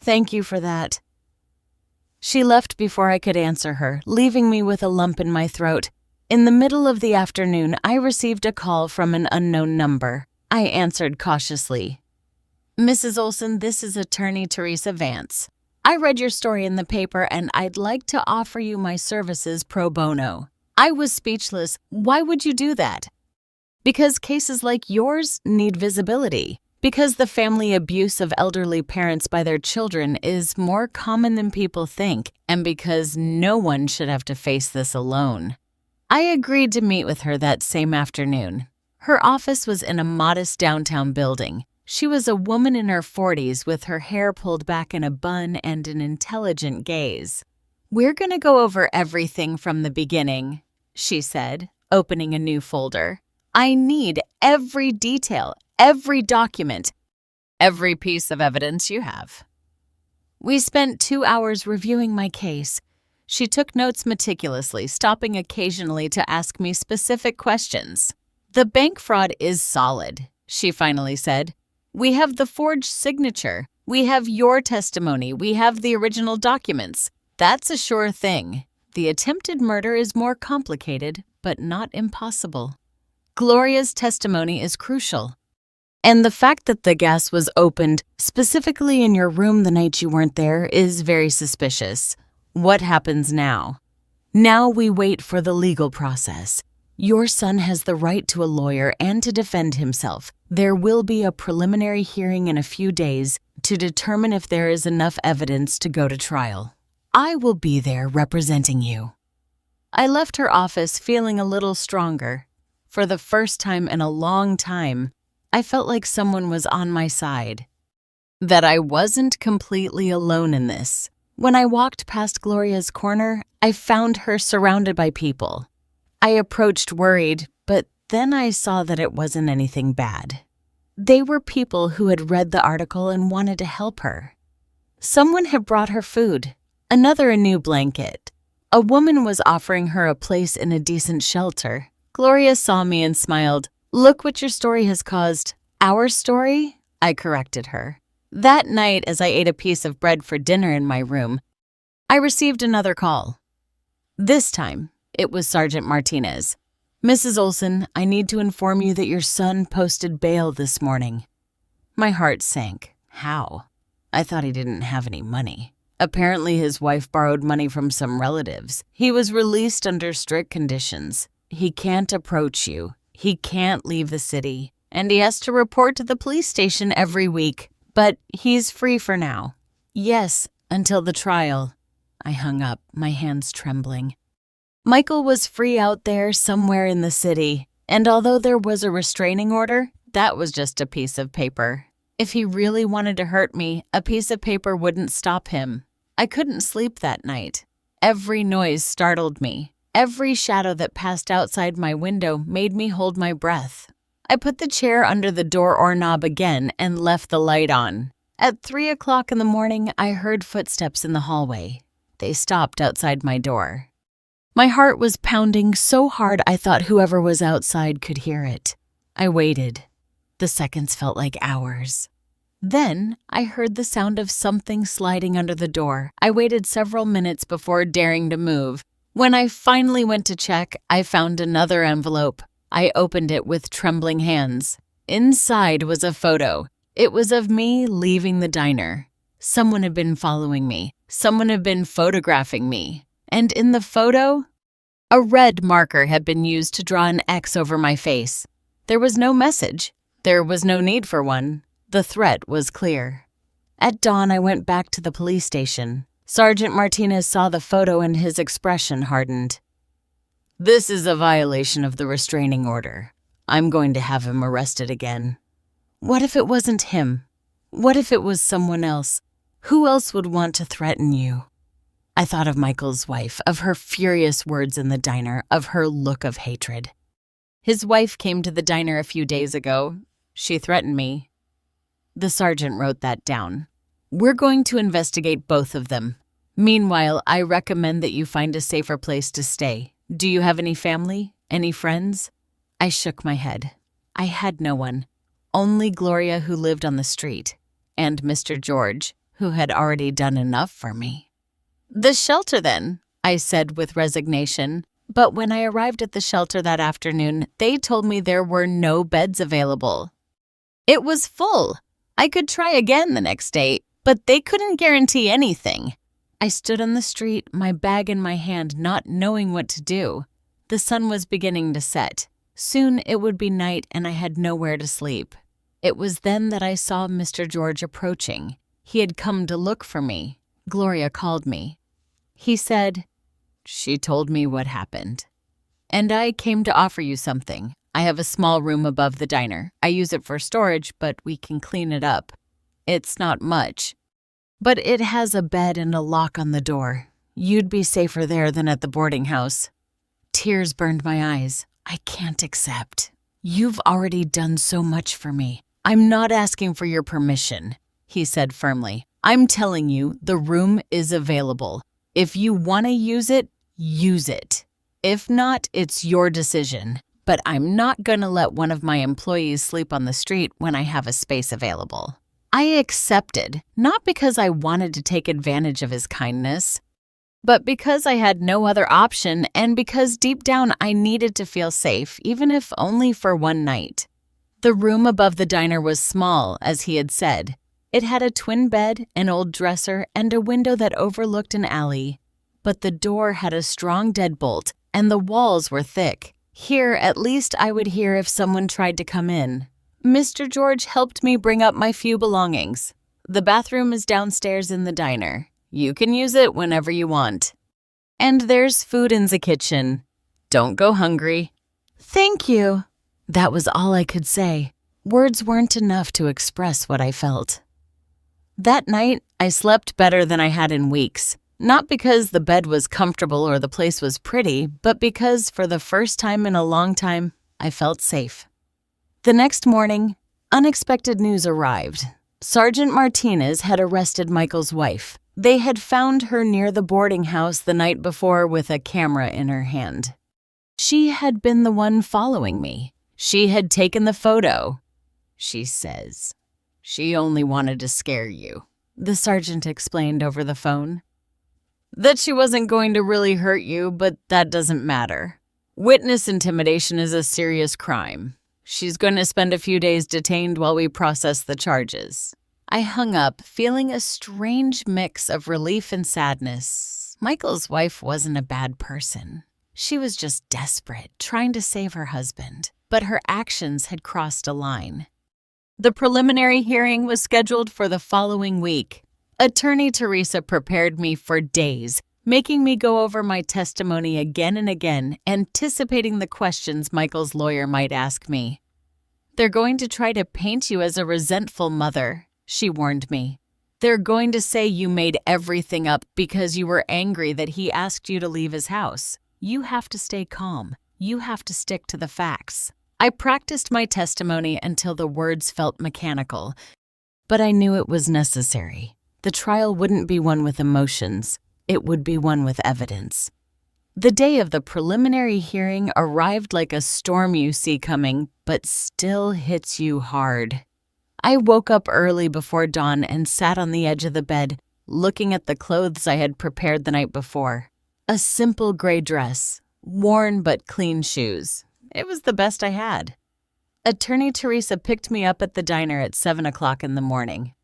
Speaker 1: Thank you for that." She left before I could answer her, leaving me with a lump in my throat. In the middle of the afternoon, I received a call from an unknown number. I answered cautiously. "Mrs. Olson, this is attorney Teresa Vance. I read your story in the paper and I'd like to offer you my services pro bono." I was speechless. Why would you do that? Because cases like yours need visibility. Because the family abuse of elderly parents by their children is more common than people think, and because no one should have to face this alone. I agreed to meet with her that same afternoon. Her office was in a modest downtown building. She was a woman in her 40s with her hair pulled back in a bun and an intelligent gaze. "We're going to go over everything from the beginning," she said, opening a new folder. "I need every detail, every document, every piece of evidence you have." We spent 2 hours reviewing my case. She took notes meticulously, stopping occasionally to ask me specific questions. "The bank fraud is solid," she finally said. "We have the forged signature. We have your testimony. We have the original documents. That's a sure thing. The attempted murder is more complicated, but not impossible. Gloria's testimony is crucial. And the fact that the gas was opened specifically in your room the night you weren't there is very suspicious. What happens now? Now we wait for the legal process. Your son has the right to a lawyer and to defend himself. There will be a preliminary hearing in a few days to determine if there is enough evidence to go to trial. I will be there representing you." I left her office feeling a little stronger. For the first time in a long time, I felt like someone was on my side. That I wasn't completely alone in this. When I walked past Gloria's corner, I found her surrounded by people. I approached worried, but then I saw that it wasn't anything bad. They were people who had read the article and wanted to help her. Someone had brought her food, another a new blanket. A woman was offering her a place in a decent shelter. Gloria saw me and smiled. "Look what your story has caused." "Our story?" I corrected her. That night, as I ate a piece of bread for dinner in my room, I received another call. This time, it was Sergeant Martinez. "Mrs. Olson, I need to inform you that your son posted bail this morning." My heart sank. How? I thought he didn't have any money. Apparently his wife borrowed money from some relatives. He was released under strict conditions. He can't approach you. He can't leave the city. And he has to report to the police station every week. But he's free for now. Yes, until the trial. I hung up, my hands trembling. Michael was free out there somewhere in the city. And although there was a restraining order, that was just a piece of paper. If he really wanted to hurt me, a piece of paper wouldn't stop him. I couldn't sleep that night. Every noise startled me. Every shadow that passed outside my window made me hold my breath. I put the chair under the door knob again and left the light on. At 3 o'clock in the morning, I heard footsteps in the hallway. They stopped outside my door. My heart was pounding so hard I thought whoever was outside could hear it. I waited. The seconds felt like hours. Then I heard the sound of something sliding under the door. I waited several minutes before daring to move. When I finally went to check, I found another envelope. I opened it with trembling hands. Inside was a photo. It was of me leaving the diner. Someone had been following me. Someone had been photographing me. And in the photo, a red marker had been used to draw an X over my face. There was no message. There was no need for one. The threat was clear. At dawn, I went back to the police station. Sergeant Martinez saw the photo and his expression hardened. "This is a violation of the restraining order. I'm going to have him arrested again." What if it wasn't him? What if it was someone else? Who else would want to threaten you? I thought of Michael's wife, of her furious words in the diner, of her look of hatred. His wife came to the diner a few days ago. She threatened me. The sergeant wrote that down. We're going to investigate both of them. Meanwhile, I recommend that you find a safer place to stay. Do you have any family? Any friends? I shook my head. I had no one. Only Gloria, who lived on the street, and Mr. George, who had already done enough for me. "The shelter, then," I said with resignation. But when I arrived at the shelter that afternoon, they told me there were no beds available. It was full. I could try again the next day, but they couldn't guarantee anything. I stood on the street, my bag in my hand, not knowing what to do. The sun was beginning to set. Soon it would be night and I had nowhere to sleep. It was then that I saw Mr. George approaching. He had come to look for me. Gloria called me. He said, "She told me what happened. And I came to offer you something. I have a small room above the diner. I use it for storage, but we can clean it up. It's not much. But it has a bed and a lock on the door. You'd be safer there than at the boarding house." Tears burned my eyes. I can't accept. You've already done so much for me. I'm not asking for your permission, he said firmly. I'm telling you, the room is available. If you want to use it, use it. If not, it's your decision. But I'm not going to let one of my employees sleep on the street when I have a space available. I accepted, not because I wanted to take advantage of his kindness, but because I had no other option and because deep down I needed to feel safe, even if only for one night. The room above the diner was small, as he had said. It had a twin bed, an old dresser, and a window that overlooked an alley. But the door had a strong deadbolt, and the walls were thick. Here, at least, I would hear if someone tried to come in. Mr. George helped me bring up my few belongings. The bathroom is downstairs in the diner. You can use it whenever you want. And there's food in the kitchen. Don't go hungry. Thank you. That was all I could say. Words weren't enough to express what I felt. That night, I slept better than I had in weeks. Not because the bed was comfortable or the place was pretty, but because for the first time in a long time, I felt safe. The next morning, unexpected news arrived. Sergeant Martinez had arrested Michael's wife. They had found her near the boarding house the night before with a camera in her hand. She had been the one following me. She had taken the photo. She says, "She only wanted to scare you," the sergeant explained over the phone. "That she wasn't going to really hurt you, but that doesn't matter. Witness intimidation is a serious crime. She's going to spend a few days detained while we process the charges." I hung up, feeling a strange mix of relief and sadness. Michael's wife wasn't a bad person. She was just desperate, trying to save her husband, but her actions had crossed a line. The preliminary hearing was scheduled for the following week. Attorney Teresa prepared me for days, making me go over my testimony again and again, anticipating the questions Michael's lawyer might ask me. "They're going to try to paint you as a resentful mother," she warned me. They're going to say you made everything up because you were angry that he asked you to leave his house. You have to stay calm. You have to stick to the facts. I practiced my testimony until the words felt mechanical, but I knew it was necessary. The trial wouldn't be one with emotions. It would be one with evidence. The day of the preliminary hearing arrived like a storm you see coming, but still hits you hard. I woke up early before dawn and sat on the edge of the bed, looking at the clothes I had prepared the night before. A simple gray dress, worn but clean shoes. It was the best I had. Attorney Teresa picked me up at the diner at 7 o'clock in the morning.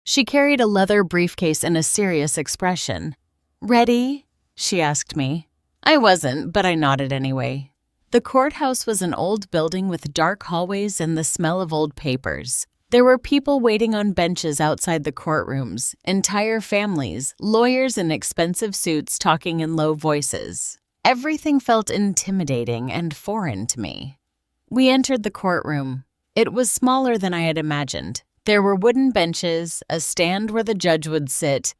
Speaker 1: She carried a leather briefcase and a serious expression. "Ready?" she asked me. I wasn't, but I nodded anyway. The courthouse was an old building with dark hallways and the smell of old papers. There were people waiting on benches outside the courtrooms, entire families, lawyers in expensive suits talking in low voices. Everything felt intimidating and foreign to me. We entered the courtroom. It was smaller than I had imagined. There were wooden benches, a stand where the judge would sit,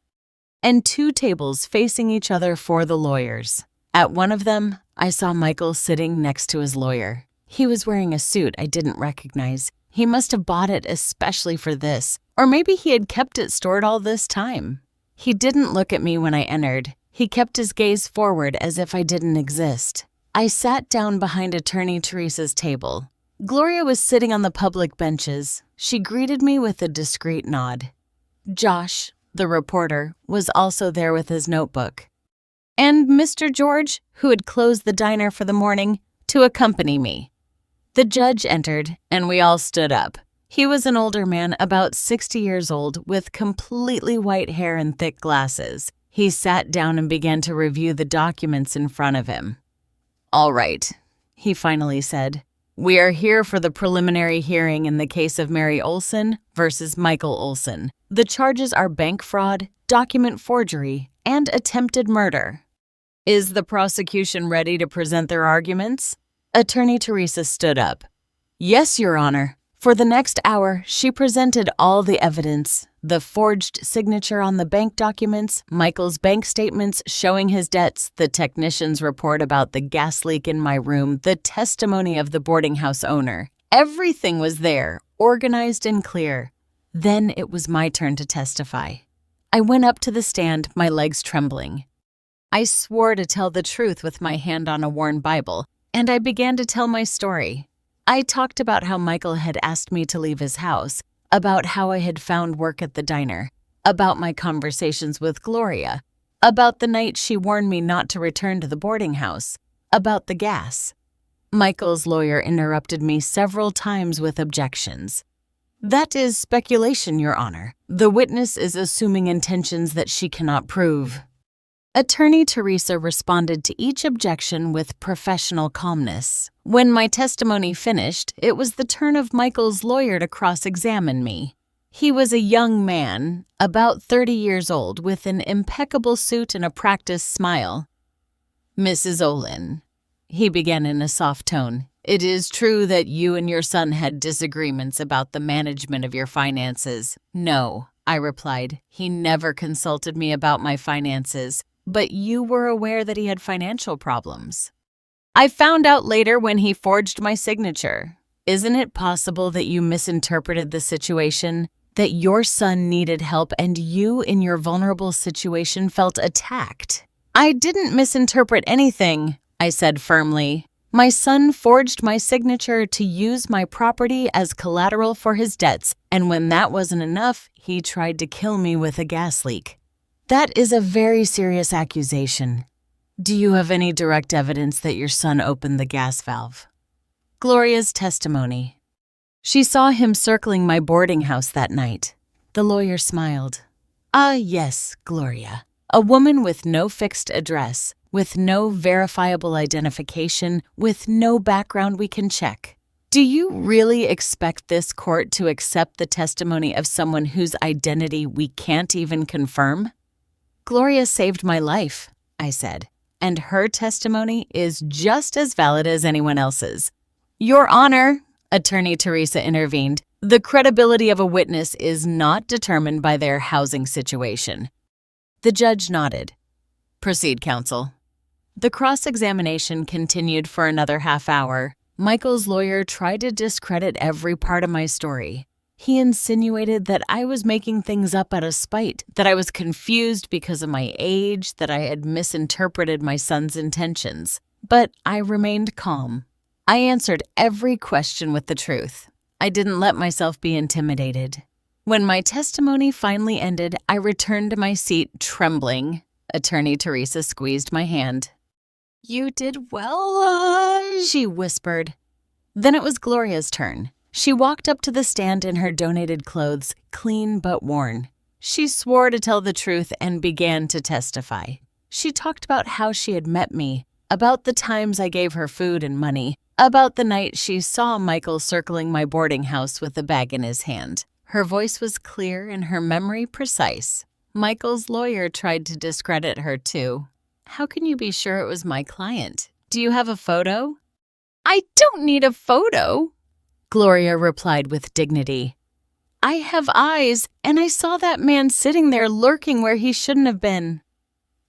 Speaker 1: and 2 tables facing each other for the lawyers. At one of them, I saw Michael sitting next to his lawyer. He was wearing a suit I didn't recognize. He must have bought it especially for this, or maybe he had kept it stored all this time. He didn't look at me when I entered. He kept his gaze forward as if I didn't exist. I sat down behind Attorney Teresa's table. Gloria was sitting on the public benches. She greeted me with a discreet nod. Josh, the reporter, was also there with his notebook. And Mr. George, who had closed the diner for the morning, to accompany me. The judge entered, and we all stood up. He was an older man, about 60 years old, with completely white hair and thick glasses. He sat down and began to review the documents in front of him. "All right," he finally said. "We are here for the preliminary hearing in the case of Mary Olson versus Michael Olson. The charges are bank fraud, document forgery, and attempted murder. Is the prosecution ready to present their arguments?" Attorney Teresa stood up. "Yes, Your Honor." For the next hour, she presented all the evidence, the forged signature on the bank documents, Michael's bank statements showing his debts, the technician's report about the gas leak in my room, the testimony of the boarding house owner. Everything was there, organized and clear. Then it was my turn to testify. I went up to the stand, my legs trembling. I swore to tell the truth with my hand on a worn Bible, and I began to tell my story. I talked about how Michael had asked me to leave his house, about how I had found work at the diner, about my conversations with Gloria, about the night she warned me not to return to the boarding house, about the gas. Michael's lawyer interrupted me several times with objections. "That is speculation, Your Honor. The witness is assuming intentions that she cannot prove." Attorney Teresa responded to each objection with professional calmness. When my testimony finished, it was the turn of Michael's lawyer to cross-examine me. He was a young man, about 30 years old, with an impeccable suit and a practiced smile. "Mrs. Olin," he began in a soft tone, "it is true that you and your son had disagreements about the management of your finances." "No," I replied. "He never consulted me about my finances. But you were aware that he had financial problems." "I found out later when he forged my signature. Isn't it possible that you misinterpreted the situation, that your son needed help and you, in your vulnerable situation, felt attacked?" "I didn't misinterpret anything," I said firmly. "My son forged my signature to use my property as collateral for his debts, and when that wasn't enough, he tried to kill me with a gas leak." "That is a very serious accusation. Do you have any direct evidence that your son opened the gas valve?" Gloria's testimony. She saw him circling my boarding house that night. The lawyer smiled. "Ah, yes, Gloria. A woman with no fixed address, with no verifiable identification, with no background we can check. Do you really expect this court to accept the testimony of someone whose identity we can't even confirm?" "Gloria saved my life," I said, "and her testimony is just as valid as anyone else's." "Your Honor," Attorney Teresa intervened, The credibility of a witness is not determined by their housing situation. The judge nodded. Proceed, counsel. The cross-examination continued for another half hour. Michael's lawyer tried to discredit every part of my story. He insinuated that I was making things up out of spite, that I was confused because of my age, that I had misinterpreted my son's intentions. But I remained calm. I answered every question with the truth. I didn't let myself be intimidated. When my testimony finally ended, I returned to my seat trembling. Attorney Teresa squeezed my hand. "You did well, she whispered. Then it was Gloria's turn. She walked up to the stand in her donated clothes, clean but worn. She swore to tell the truth and began to testify. She talked about how she had met me, about the times I gave her food and money, about the night she saw Michael circling my boarding house with a bag in his hand. Her voice was clear and her memory precise. Michael's lawyer tried to discredit her too. How can you be sure it was my client? Do you have a photo? I don't need a photo, Gloria replied with dignity. I have eyes, and I saw that man sitting there lurking where he shouldn't have been.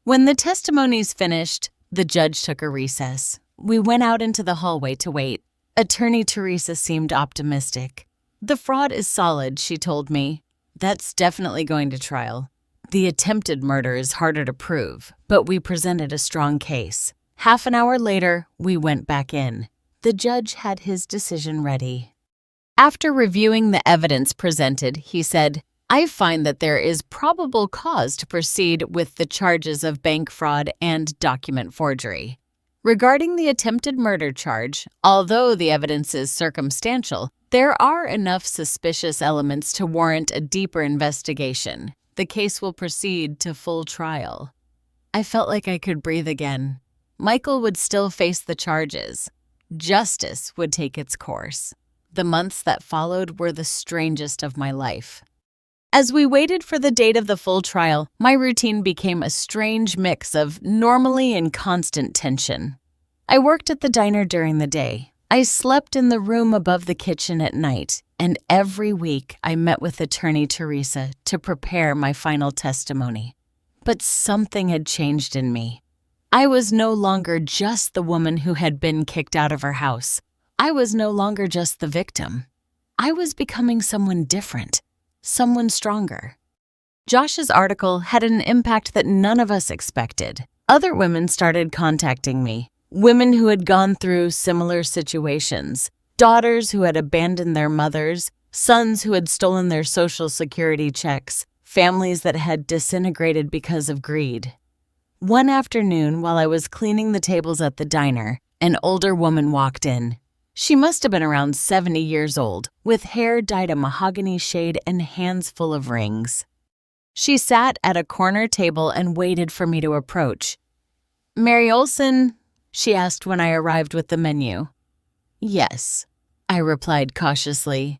Speaker 1: When the testimonies finished, the judge took a recess. We went out into the hallway to wait. Attorney Teresa seemed optimistic. The fraud is solid, she told me. That's definitely going to trial. The attempted murder is harder to prove, but we presented a strong case. Half an hour later, we went back in. The judge had his decision ready. After reviewing the evidence presented, he said, I find that there is probable cause to proceed with the charges of bank fraud and document forgery. Regarding the attempted murder charge, although the evidence is circumstantial, there are enough suspicious elements to warrant a deeper investigation. The case will proceed to full trial. I felt like I could breathe again. Michael would still face the charges. Justice would take its course. The months that followed were the strangest of my life. As we waited for the date of the full trial, my routine became a strange mix of normally and constant tension. I worked at the diner during the day. I slept in the room above the kitchen at night, and every week I met with Attorney Teresa to prepare my final testimony. But something had changed in me. I was no longer just the woman who had been kicked out of her house. I was no longer just the victim. I was becoming someone different, someone stronger. Josh's article had an impact that none of us expected. Other women started contacting me. Women who had gone through similar situations, daughters who had abandoned their mothers, sons who had stolen their Social Security checks, families that had disintegrated because of greed. One afternoon, while I was cleaning the tables at the diner, an older woman walked in. She must have been around 70 years old, with hair dyed a mahogany shade and hands full of rings. She sat at a corner table and waited for me to approach. Mary Olson? She asked when I arrived with the menu. Yes, I replied cautiously.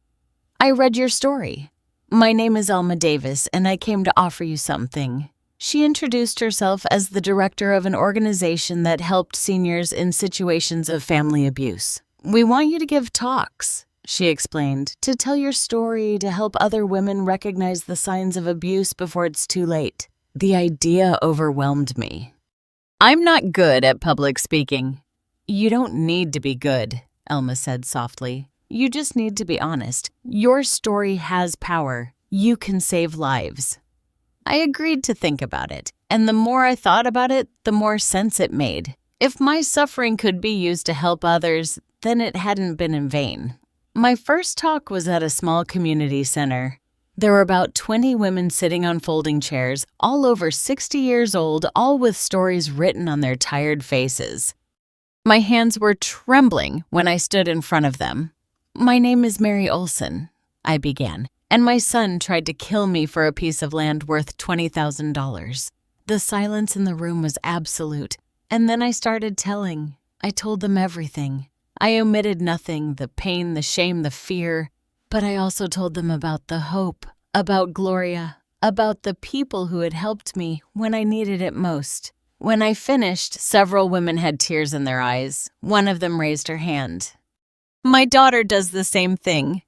Speaker 1: I read your story. My name is Alma Davis, and I came to offer you something. She introduced herself as the director of an organization that helped seniors in situations of family abuse. We want you to give talks, she explained, to tell your story, to help other women recognize the signs of abuse before it's too late. The idea overwhelmed me. I'm not good at public speaking. You don't need to be good, Elma said softly. You just need to be honest. Your story has power. You can save lives. I agreed to think about it, and the more I thought about it, the more sense it made. If my suffering could be used to help others, then it hadn't been in vain. My first talk was at a small community center. There were about 20 women sitting on folding chairs, all over 60 years old, all with stories written on their tired faces. My hands were trembling when I stood in front of them. My name is Mary Olson, I began, and my son tried to kill me for a piece of land worth $20,000. The silence in the room was absolute, and then I started telling. I told them everything. I omitted nothing, the pain, the shame, the fear. But I also told them about the hope, about Gloria, about the people who had helped me when I needed it most. When I finished, several women had tears in their eyes. One of them raised her hand. My daughter does the same thing.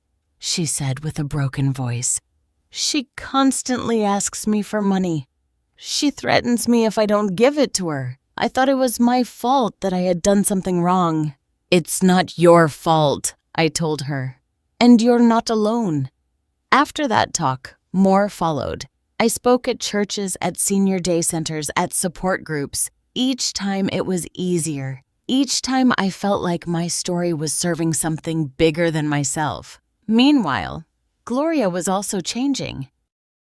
Speaker 1: she said with a broken voice. She constantly asks me for money. She threatens me if I don't give it to her. I thought it was my fault that I had done something wrong. It's not your fault, I told her. And you're not alone. After that talk, more followed. I spoke at churches, at senior day centers, at support groups. Each time it was easier. Each time I felt like my story was serving something bigger than myself. Meanwhile, Gloria was also changing.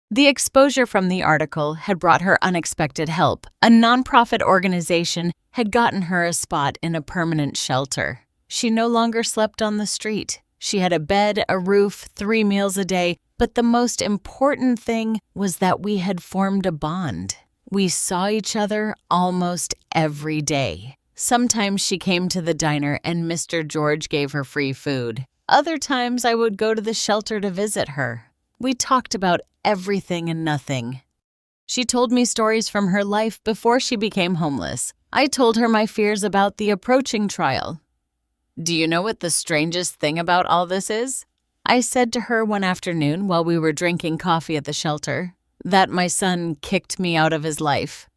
Speaker 1: The exposure from the article had brought her unexpected help. A nonprofit organization had gotten her a spot in a permanent shelter. She no longer slept on the street. She had a bed, a roof, 3 meals a day, but the most important thing was that we had formed a bond. We saw each other almost every day. Sometimes she came to the diner and Mr. George gave her free food. Other times I would go to the shelter to visit her. We talked about everything and nothing. She told me stories from her life before she became homeless. I told her my fears about the approaching trial. Do you know what the strangest thing about all this is? I said to her one afternoon while we were drinking coffee at the shelter, that my son kicked me out of his life.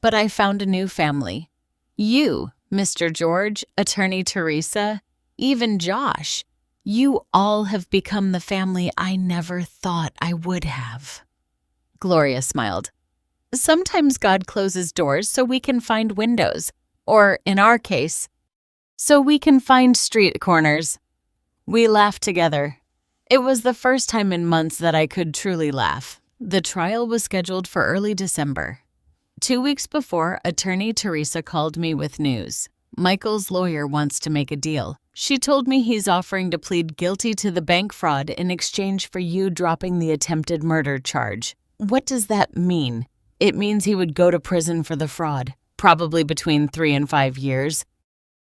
Speaker 1: But I found a new family. You, Mr. George, Attorney Teresa, even Josh. You all have become the family I never thought I would have. Gloria smiled. Sometimes God closes doors so we can find windows, or in our case, so we can find street corners. We laughed together. It was the first time in months that I could truly laugh. The trial was scheduled for early December. 2 weeks before, Attorney Teresa called me with news. Michael's lawyer wants to make a deal. She told me he's offering to plead guilty to the bank fraud in exchange for you dropping the attempted murder charge. What does that mean? It means he would go to prison for the fraud, probably between 3 and 5 years.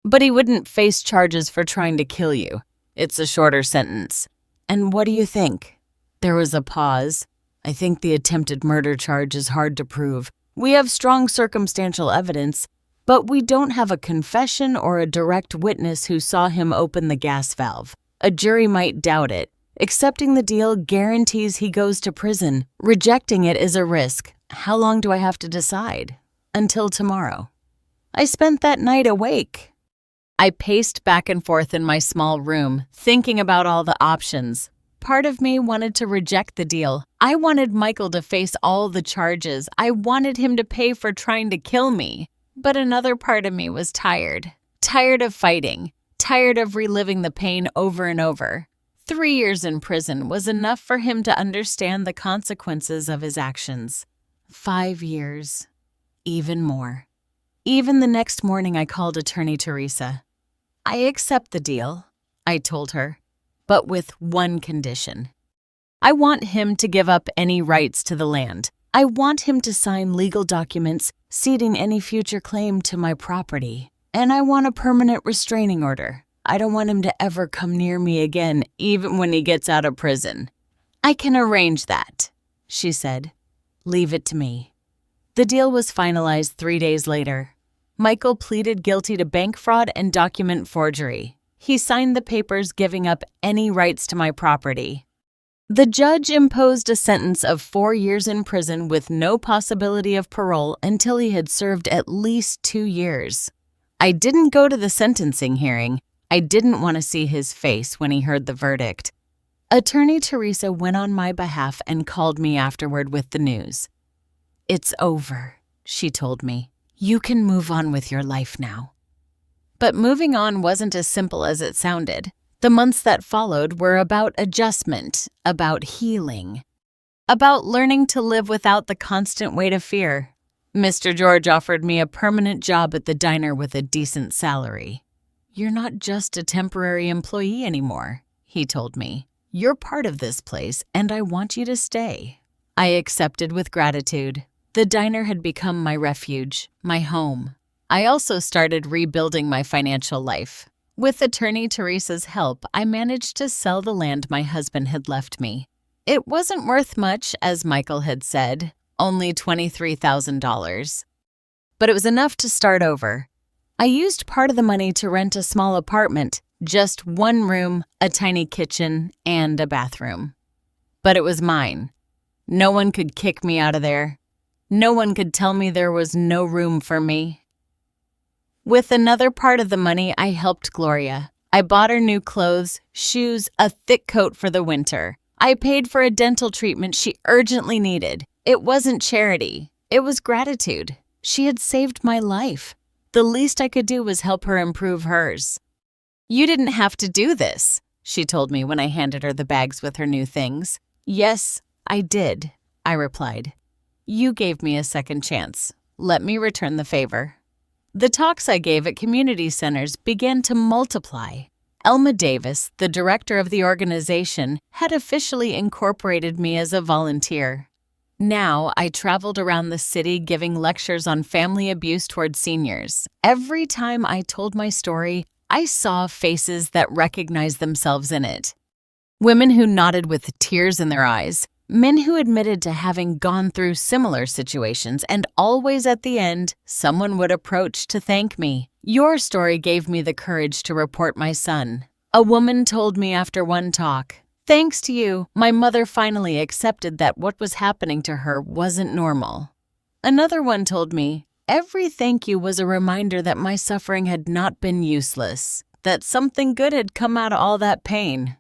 Speaker 1: But he wouldn't face charges for trying to kill you. It's a shorter sentence. And what do you think? There was a pause. I think the attempted murder charge is hard to prove. We have strong circumstantial evidence, but we don't have a confession or a direct witness who saw him open the gas valve. A jury might doubt it. Accepting the deal guarantees he goes to prison. Rejecting it is a risk. How long do I have to decide? Until tomorrow. I spent that night awake. I paced back and forth in my small room, thinking about all the options. Part of me wanted to reject the deal. I wanted Michael to face all the charges. I wanted him to pay for trying to kill me. But another part of me was tired. Tired of fighting. Tired of reliving the pain over and over. 3 years in prison was enough for him to understand the consequences of his actions. 5 years. Even more. Even the next morning I called Attorney Teresa. I accept the deal, I told her, but with one condition. I want him to give up any rights to the land. I want him to sign legal documents ceding any future claim to my property. And I want a permanent restraining order. I don't want him to ever come near me again, even when he gets out of prison. I can arrange that, she said. Leave it to me. The deal was finalized 3 days later. Michael pleaded guilty to bank fraud and document forgery. He signed the papers giving up any rights to my property. The judge imposed a sentence of 4 years in prison with no possibility of parole until he had served at least 2 years. I didn't go to the sentencing hearing. I didn't want to see his face when he heard the verdict. Attorney Teresa went on my behalf and called me afterward with the news. It's over, she told me. You can move on with your life now. But moving on wasn't as simple as it sounded. The months that followed were about adjustment, about healing, about learning to live without the constant weight of fear. Mr. George offered me a permanent job at the diner with a decent salary. You're not just a temporary employee anymore, he told me. You're part of this place, and I want you to stay. I accepted with gratitude. The diner had become my refuge, my home. I also started rebuilding my financial life. With Attorney Teresa's help, I managed to sell the land my husband had left me. It wasn't worth much, as Michael had said, only $23,000. But it was enough to start over. I used part of the money to rent a small apartment, Just one room, a tiny kitchen, and a bathroom. But it was mine. No one could kick me out of there. No one could tell me there was no room for me. With another part of the money, I helped Gloria. I bought her new clothes, shoes, a thick coat for the winter. I paid for a dental treatment she urgently needed. It wasn't charity. It was gratitude. She had saved my life. The least I could do was help her improve hers. "You didn't have to do this," she told me when I handed her the bags with her new things. "Yes, I did," I replied. "You gave me a second chance. Let me return the favor." The talks I gave at community centers began to multiply. Elma Davis, the director of the organization, had officially incorporated me as a volunteer. Now, I traveled around the city giving lectures on family abuse toward seniors. Every time I told my story, I saw faces that recognized themselves in it. Women who nodded with tears in their eyes, men who admitted to having gone through similar situations, and always at the end, someone would approach to thank me. "Your story gave me the courage to report my son," a woman told me after one talk. "Thanks to you, my mother finally accepted that what was happening to her wasn't normal." Another one told me, "Every thank you was a reminder that my suffering had not been useless, that something good had come out of all that pain."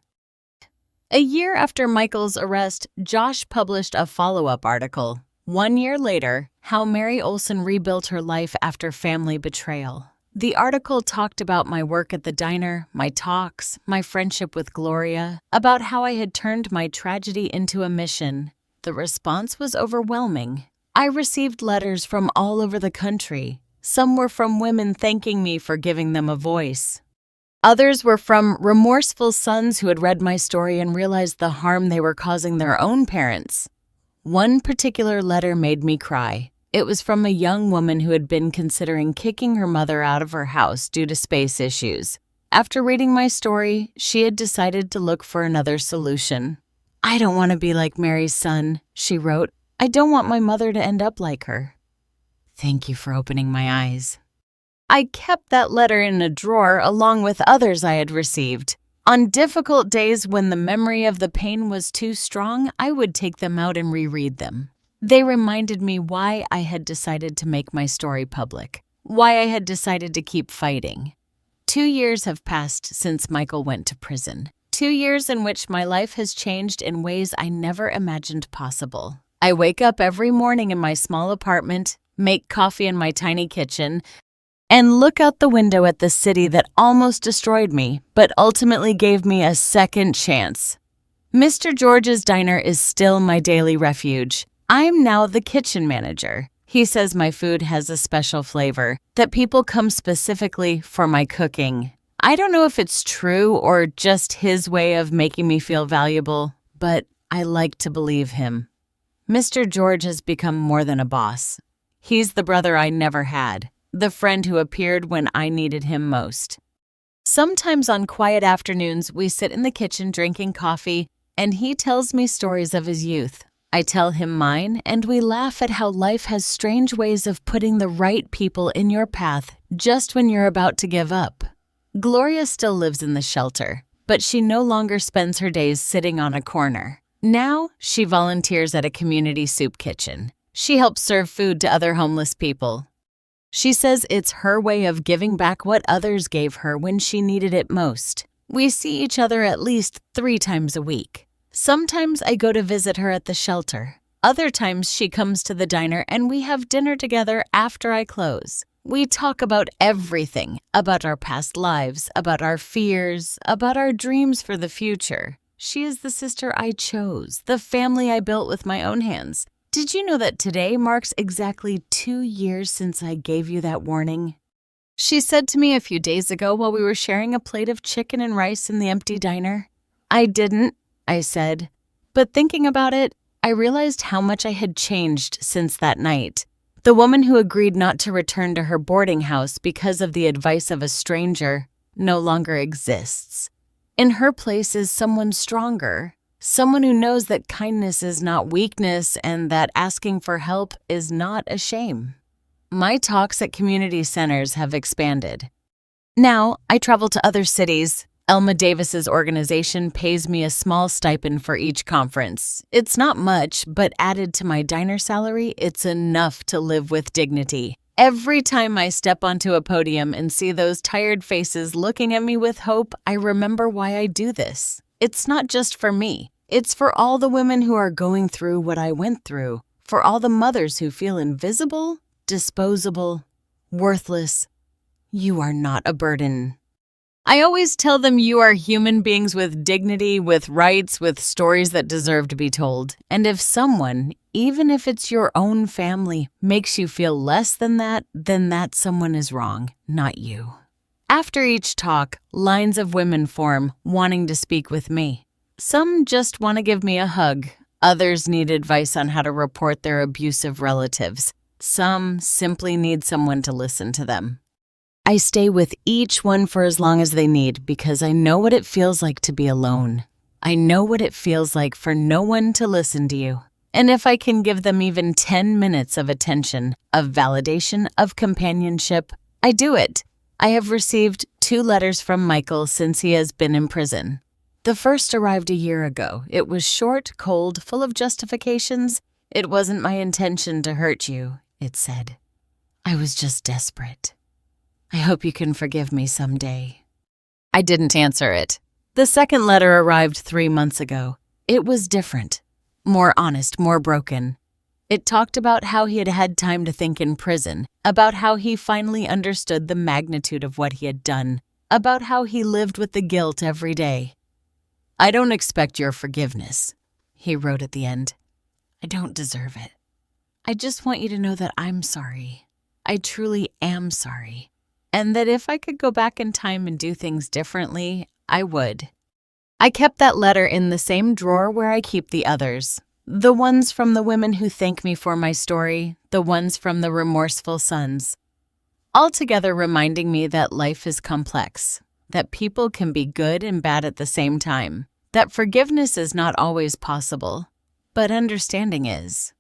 Speaker 1: A year after Michael's arrest, Josh published a follow-up article. 1 year later, How Mary Olson Rebuilt Her Life After Family Betrayal. The article talked about my work at the diner, my talks, my friendship with Gloria, about how I had turned my tragedy into a mission. The response was overwhelming. I received letters from all over the country. Some were from women thanking me for giving them a voice. Others were from remorseful sons who had read my story and realized the harm they were causing their own parents. One particular letter made me cry. It was from a young woman who had been considering kicking her mother out of her house due to space issues. After reading my story, she had decided to look for another solution. "I don't want to be like Mary's son," she wrote. "I don't want my mother to end up like her." Thank you for opening my eyes. I kept that letter in a drawer along with others I had received. On difficult days when the memory of the pain was too strong, I would take them out and reread them. They reminded me why I had decided to make my story public, why I had decided to keep fighting. 2 years have passed since Michael went to prison. 2 years in which my life has changed in ways I never imagined possible. I wake up every morning in my small apartment, make coffee in my tiny kitchen, and look out the window at the city that almost destroyed me, but ultimately gave me a second chance. Mr. George's Diner is still my daily refuge. I'm now the kitchen manager. He says my food has a special flavor, that people come specifically for my cooking. I don't know if it's true or just his way of making me feel valuable, but I like to believe him. Mr. George has become more than a boss. He's the brother I never had. The friend who appeared when I needed him most. Sometimes on quiet afternoons, we sit in the kitchen drinking coffee, and he tells me stories of his youth. I tell him mine, and we laugh at how life has strange ways of putting the right people in your path just when you're about to give up. Gloria still lives in the shelter, but she no longer spends her days sitting on a corner. Now, she volunteers at a community soup kitchen. She helps serve food to other homeless people. She says it's her way of giving back what others gave her when she needed it most. We see each other at least 3 times a week. Sometimes I go to visit her at the shelter. Other times she comes to the diner and we have dinner together after I close. We talk about everything, about our past lives, about our fears, about our dreams for the future. She is the sister I chose, the family I built with my own hands. Did you know that today marks exactly 2 years since I gave you that warning? She said to me a few days ago while we were sharing a plate of chicken and rice in the empty diner. "I didn't," I said. But thinking about it, I realized how much I had changed since that night. The woman who agreed not to return to her boarding house because of the advice of a stranger no longer exists. In her place is someone stronger. Someone who knows that kindness is not weakness and that asking for help is not a shame. My talks at community centers have expanded. Now, I travel to other cities, Elma Davis's organization pays me a small stipend for each conference. It's not much, but added to my diner salary, it's enough to live with dignity. Every time I step onto a podium and see those tired faces looking at me with hope, I remember why I do this. It's not just for me. It's for all the women who are going through what I went through, for all the mothers who feel invisible, disposable, worthless. You are not a burden. I always tell them you are human beings with dignity, with rights, with stories that deserve to be told. And if someone, even if it's your own family, makes you feel less than that, then that someone is wrong, not you. After each talk, lines of women form, wanting to speak with me. Some just want to give me a hug. Others need advice on how to report their abusive relatives. Some simply need someone to listen to them. I stay with each one for as long as they need because I know what it feels like to be alone. I know what it feels like for no one to listen to you. And if I can give them even 10 minutes of attention, of validation, of companionship, I do it. I have received 2 letters from Michael since he has been in prison. The first arrived a year ago. It was short, cold, full of justifications. It wasn't my intention to hurt you, it said. I was just desperate. I hope you can forgive me someday. I didn't answer it. The second letter arrived 3 months ago. It was different, more honest, more broken. It talked about how he had had time to think in prison, about how he finally understood the magnitude of what he had done, about how he lived with the guilt every day. I don't expect your forgiveness, he wrote at the end. I don't deserve it. I just want you to know that I'm sorry. I truly am sorry. And that if I could go back in time and do things differently, I would. I kept that letter in the same drawer where I keep the others. The ones from the women who thank me for my story, the ones from the remorseful sons. Altogether reminding me that life is complex, that people can be good and bad at the same time, that forgiveness is not always possible, but understanding is.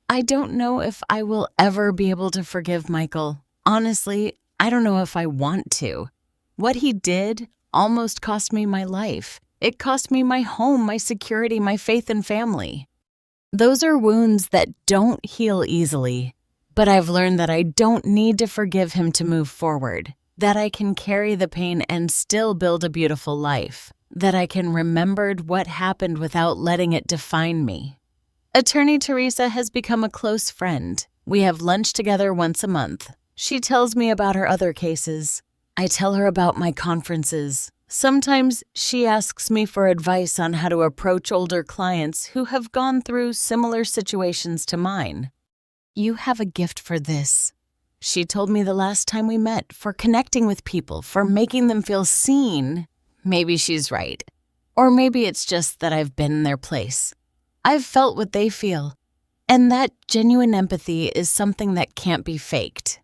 Speaker 1: I don't know if I will ever be able to forgive Michael. Honestly, I don't know if I want to. What he did almost cost me my life. It cost me my home, my security, my faith and family. Those are wounds that don't heal easily, but I've learned that I don't need to forgive him to move forward, that I can carry the pain and still build a beautiful life, that I can remember what happened without letting it define me. Attorney Teresa has become a close friend. We have lunch together once a month. She tells me about her other cases. I tell her about my conferences. Sometimes she asks me for advice on how to approach older clients who have gone through similar situations to mine. You have a gift for this, she told me the last time we met, for connecting with people, for making them feel seen. Maybe she's right. Or maybe it's just that I've been in their place. I've felt what they feel. And that genuine empathy is something that can't be faked.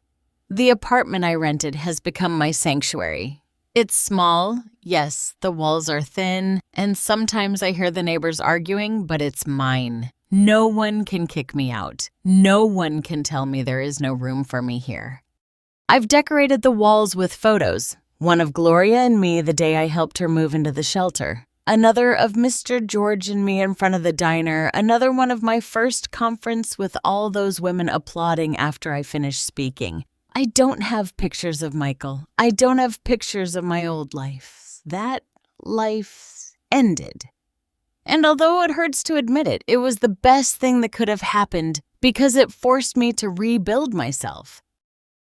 Speaker 1: The apartment I rented has become my sanctuary. It's small, yes, the walls are thin, and sometimes I hear the neighbors arguing, but it's mine. No one can kick me out. No one can tell me there is no room for me here. I've decorated the walls with photos, one of Gloria and me the day I helped her move into the shelter, another of Mr. George and me in front of the diner, another one of my first conference with all those women applauding after I finished speaking. I don't have pictures of Michael. I don't have pictures of my old life. That life ended. And although it hurts to admit it, it was the best thing that could have happened because it forced me to rebuild myself.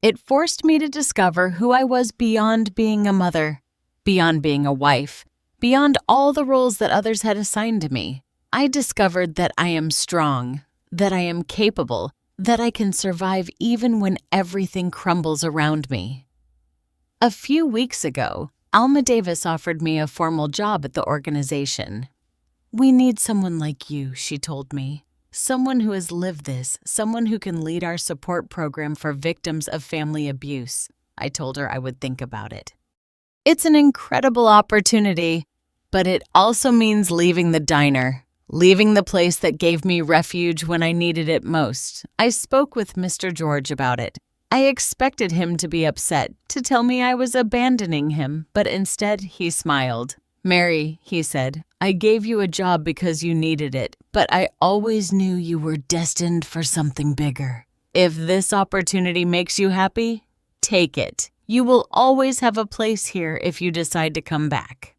Speaker 1: It forced me to discover who I was beyond being a mother, beyond being a wife, beyond all the roles that others had assigned to me. I discovered that I am strong, that I am capable, that I can survive even when everything crumbles around me. A few weeks ago, Alma Davis offered me a formal job at the organization. We need someone like you, she told me. Someone who has lived this, someone who can lead our support program for victims of family abuse. I told her I would think about it. It's an incredible opportunity, but it also means leaving the diner. Leaving the place that gave me refuge when I needed it most. I spoke with Mr. George about it. I expected him to be upset, to tell me I was abandoning him, but instead he smiled. "Mary," he said, "I gave you a job because you needed it, but I always knew you were destined for something bigger. If this opportunity makes you happy, take it. You will always have a place here if you decide to come back."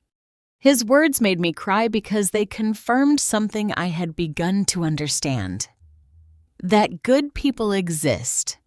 Speaker 1: His words made me cry because they confirmed something I had begun to understand. That good people exist.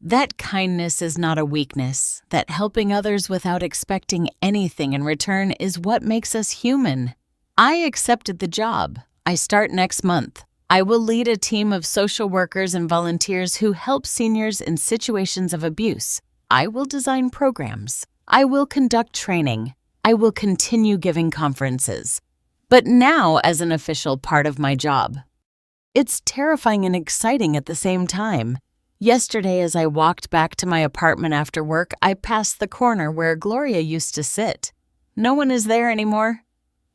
Speaker 1: That kindness is not a weakness, that helping others without expecting anything in return is what makes us human. I accepted the job. I start next month. I will lead a team of social workers and volunteers who help seniors in situations of abuse. I will design programs. I will conduct training. I will continue giving conferences. But now as an official part of my job. It's terrifying and exciting at the same time. Yesterday, as I walked back to my apartment after work, I passed the corner where Gloria used to sit. No one is there anymore.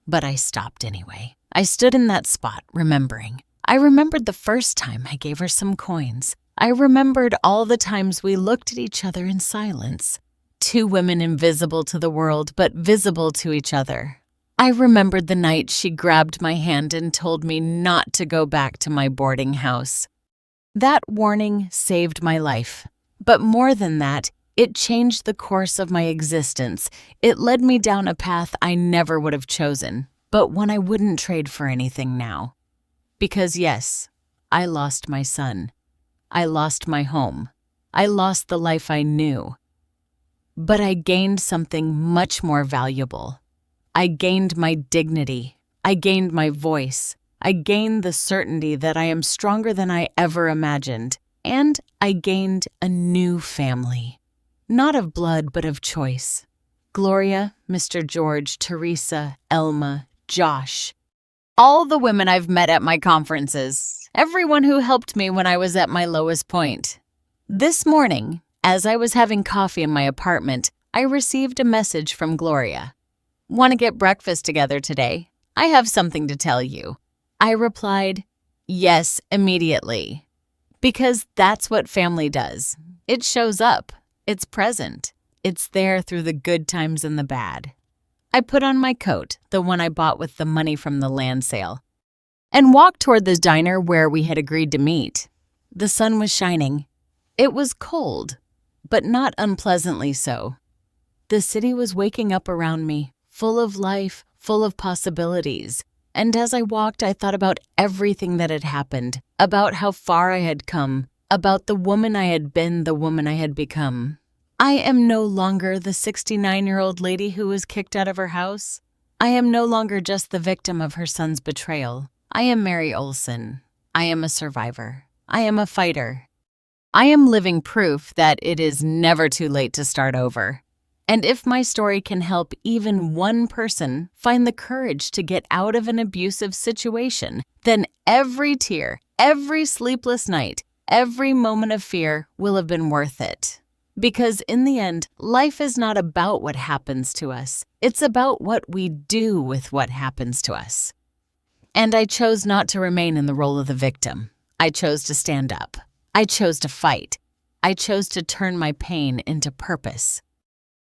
Speaker 1: But I stopped anyway. I stood in that spot, remembering. I remembered the first time I gave her some coins. I remembered all the times we looked at each other in silence. Two women invisible to the world, but visible to each other. I remembered the night she grabbed my hand and told me not to go back to my boarding house. That warning saved my life. But more than that, it changed the course of my existence. It led me down a path I never would have chosen, but one I wouldn't trade for anything now. Because yes, I lost my son. I lost my home. I lost the life I knew. But I gained something much more valuable. I gained my dignity. I gained my voice. I gained the certainty that I am stronger than I ever imagined, and I gained a new family. Not of blood, but of choice. Gloria, Mr. George, Teresa, Elma, Josh. All the women I've met at my conferences. Everyone who helped me when I was at my lowest point. This morning, as I was having coffee in my apartment, I received a message from Gloria. "Want to get breakfast together today? I have something to tell you." I replied, "Yes, immediately." Because that's what family does. It shows up. It's present. It's there through the good times and the bad. I put on my coat, the one I bought with the money from the land sale, and walked toward the diner where we had agreed to meet. The sun was shining. It was cold, but not unpleasantly so. The city was waking up around me, full of life, full of possibilities. And as I walked, I thought about everything that had happened, about how far I had come, about the woman I had been, the woman I had become. I am no longer the 69-year-old lady who was kicked out of her house. I am no longer just the victim of her son's betrayal. I am Mary Olson. I am a survivor. I am a fighter. I am living proof that it is never too late to start over. And if my story can help even one person find the courage to get out of an abusive situation, then every tear, every sleepless night, every moment of fear will have been worth it. Because in the end, life is not about what happens to us. It's about what we do with what happens to us. And I chose not to remain in the role of the victim. I chose to stand up. I chose to fight. I chose to turn my pain into purpose.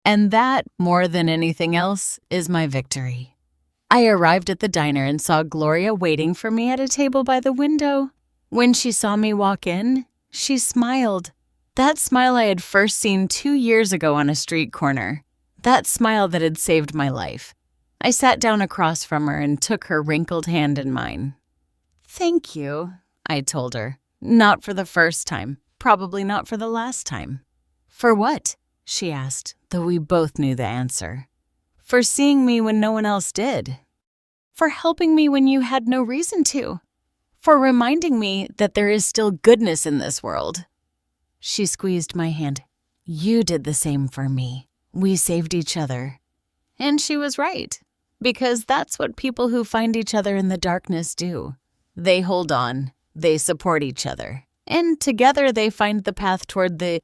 Speaker 1: And that, more than anything else, is my victory. I arrived at the diner and saw Gloria waiting for me at a table by the window. When she saw me walk in, she smiled. That smile I had first seen 2 years ago on a street corner. That smile that had saved my life. I sat down across from her and took her wrinkled hand in mine. "Thank you," I told her. Not for the first time, probably not for the last time. "For what?" she asked, though we both knew the answer. "For seeing me when no one else did. For helping me when you had no reason to. For reminding me that there is still goodness in this world." She squeezed my hand. "You did the same for me. We saved each other." And she was right, because that's what people who find each other in the darkness do. They hold on, they support each other, and together they find the path toward the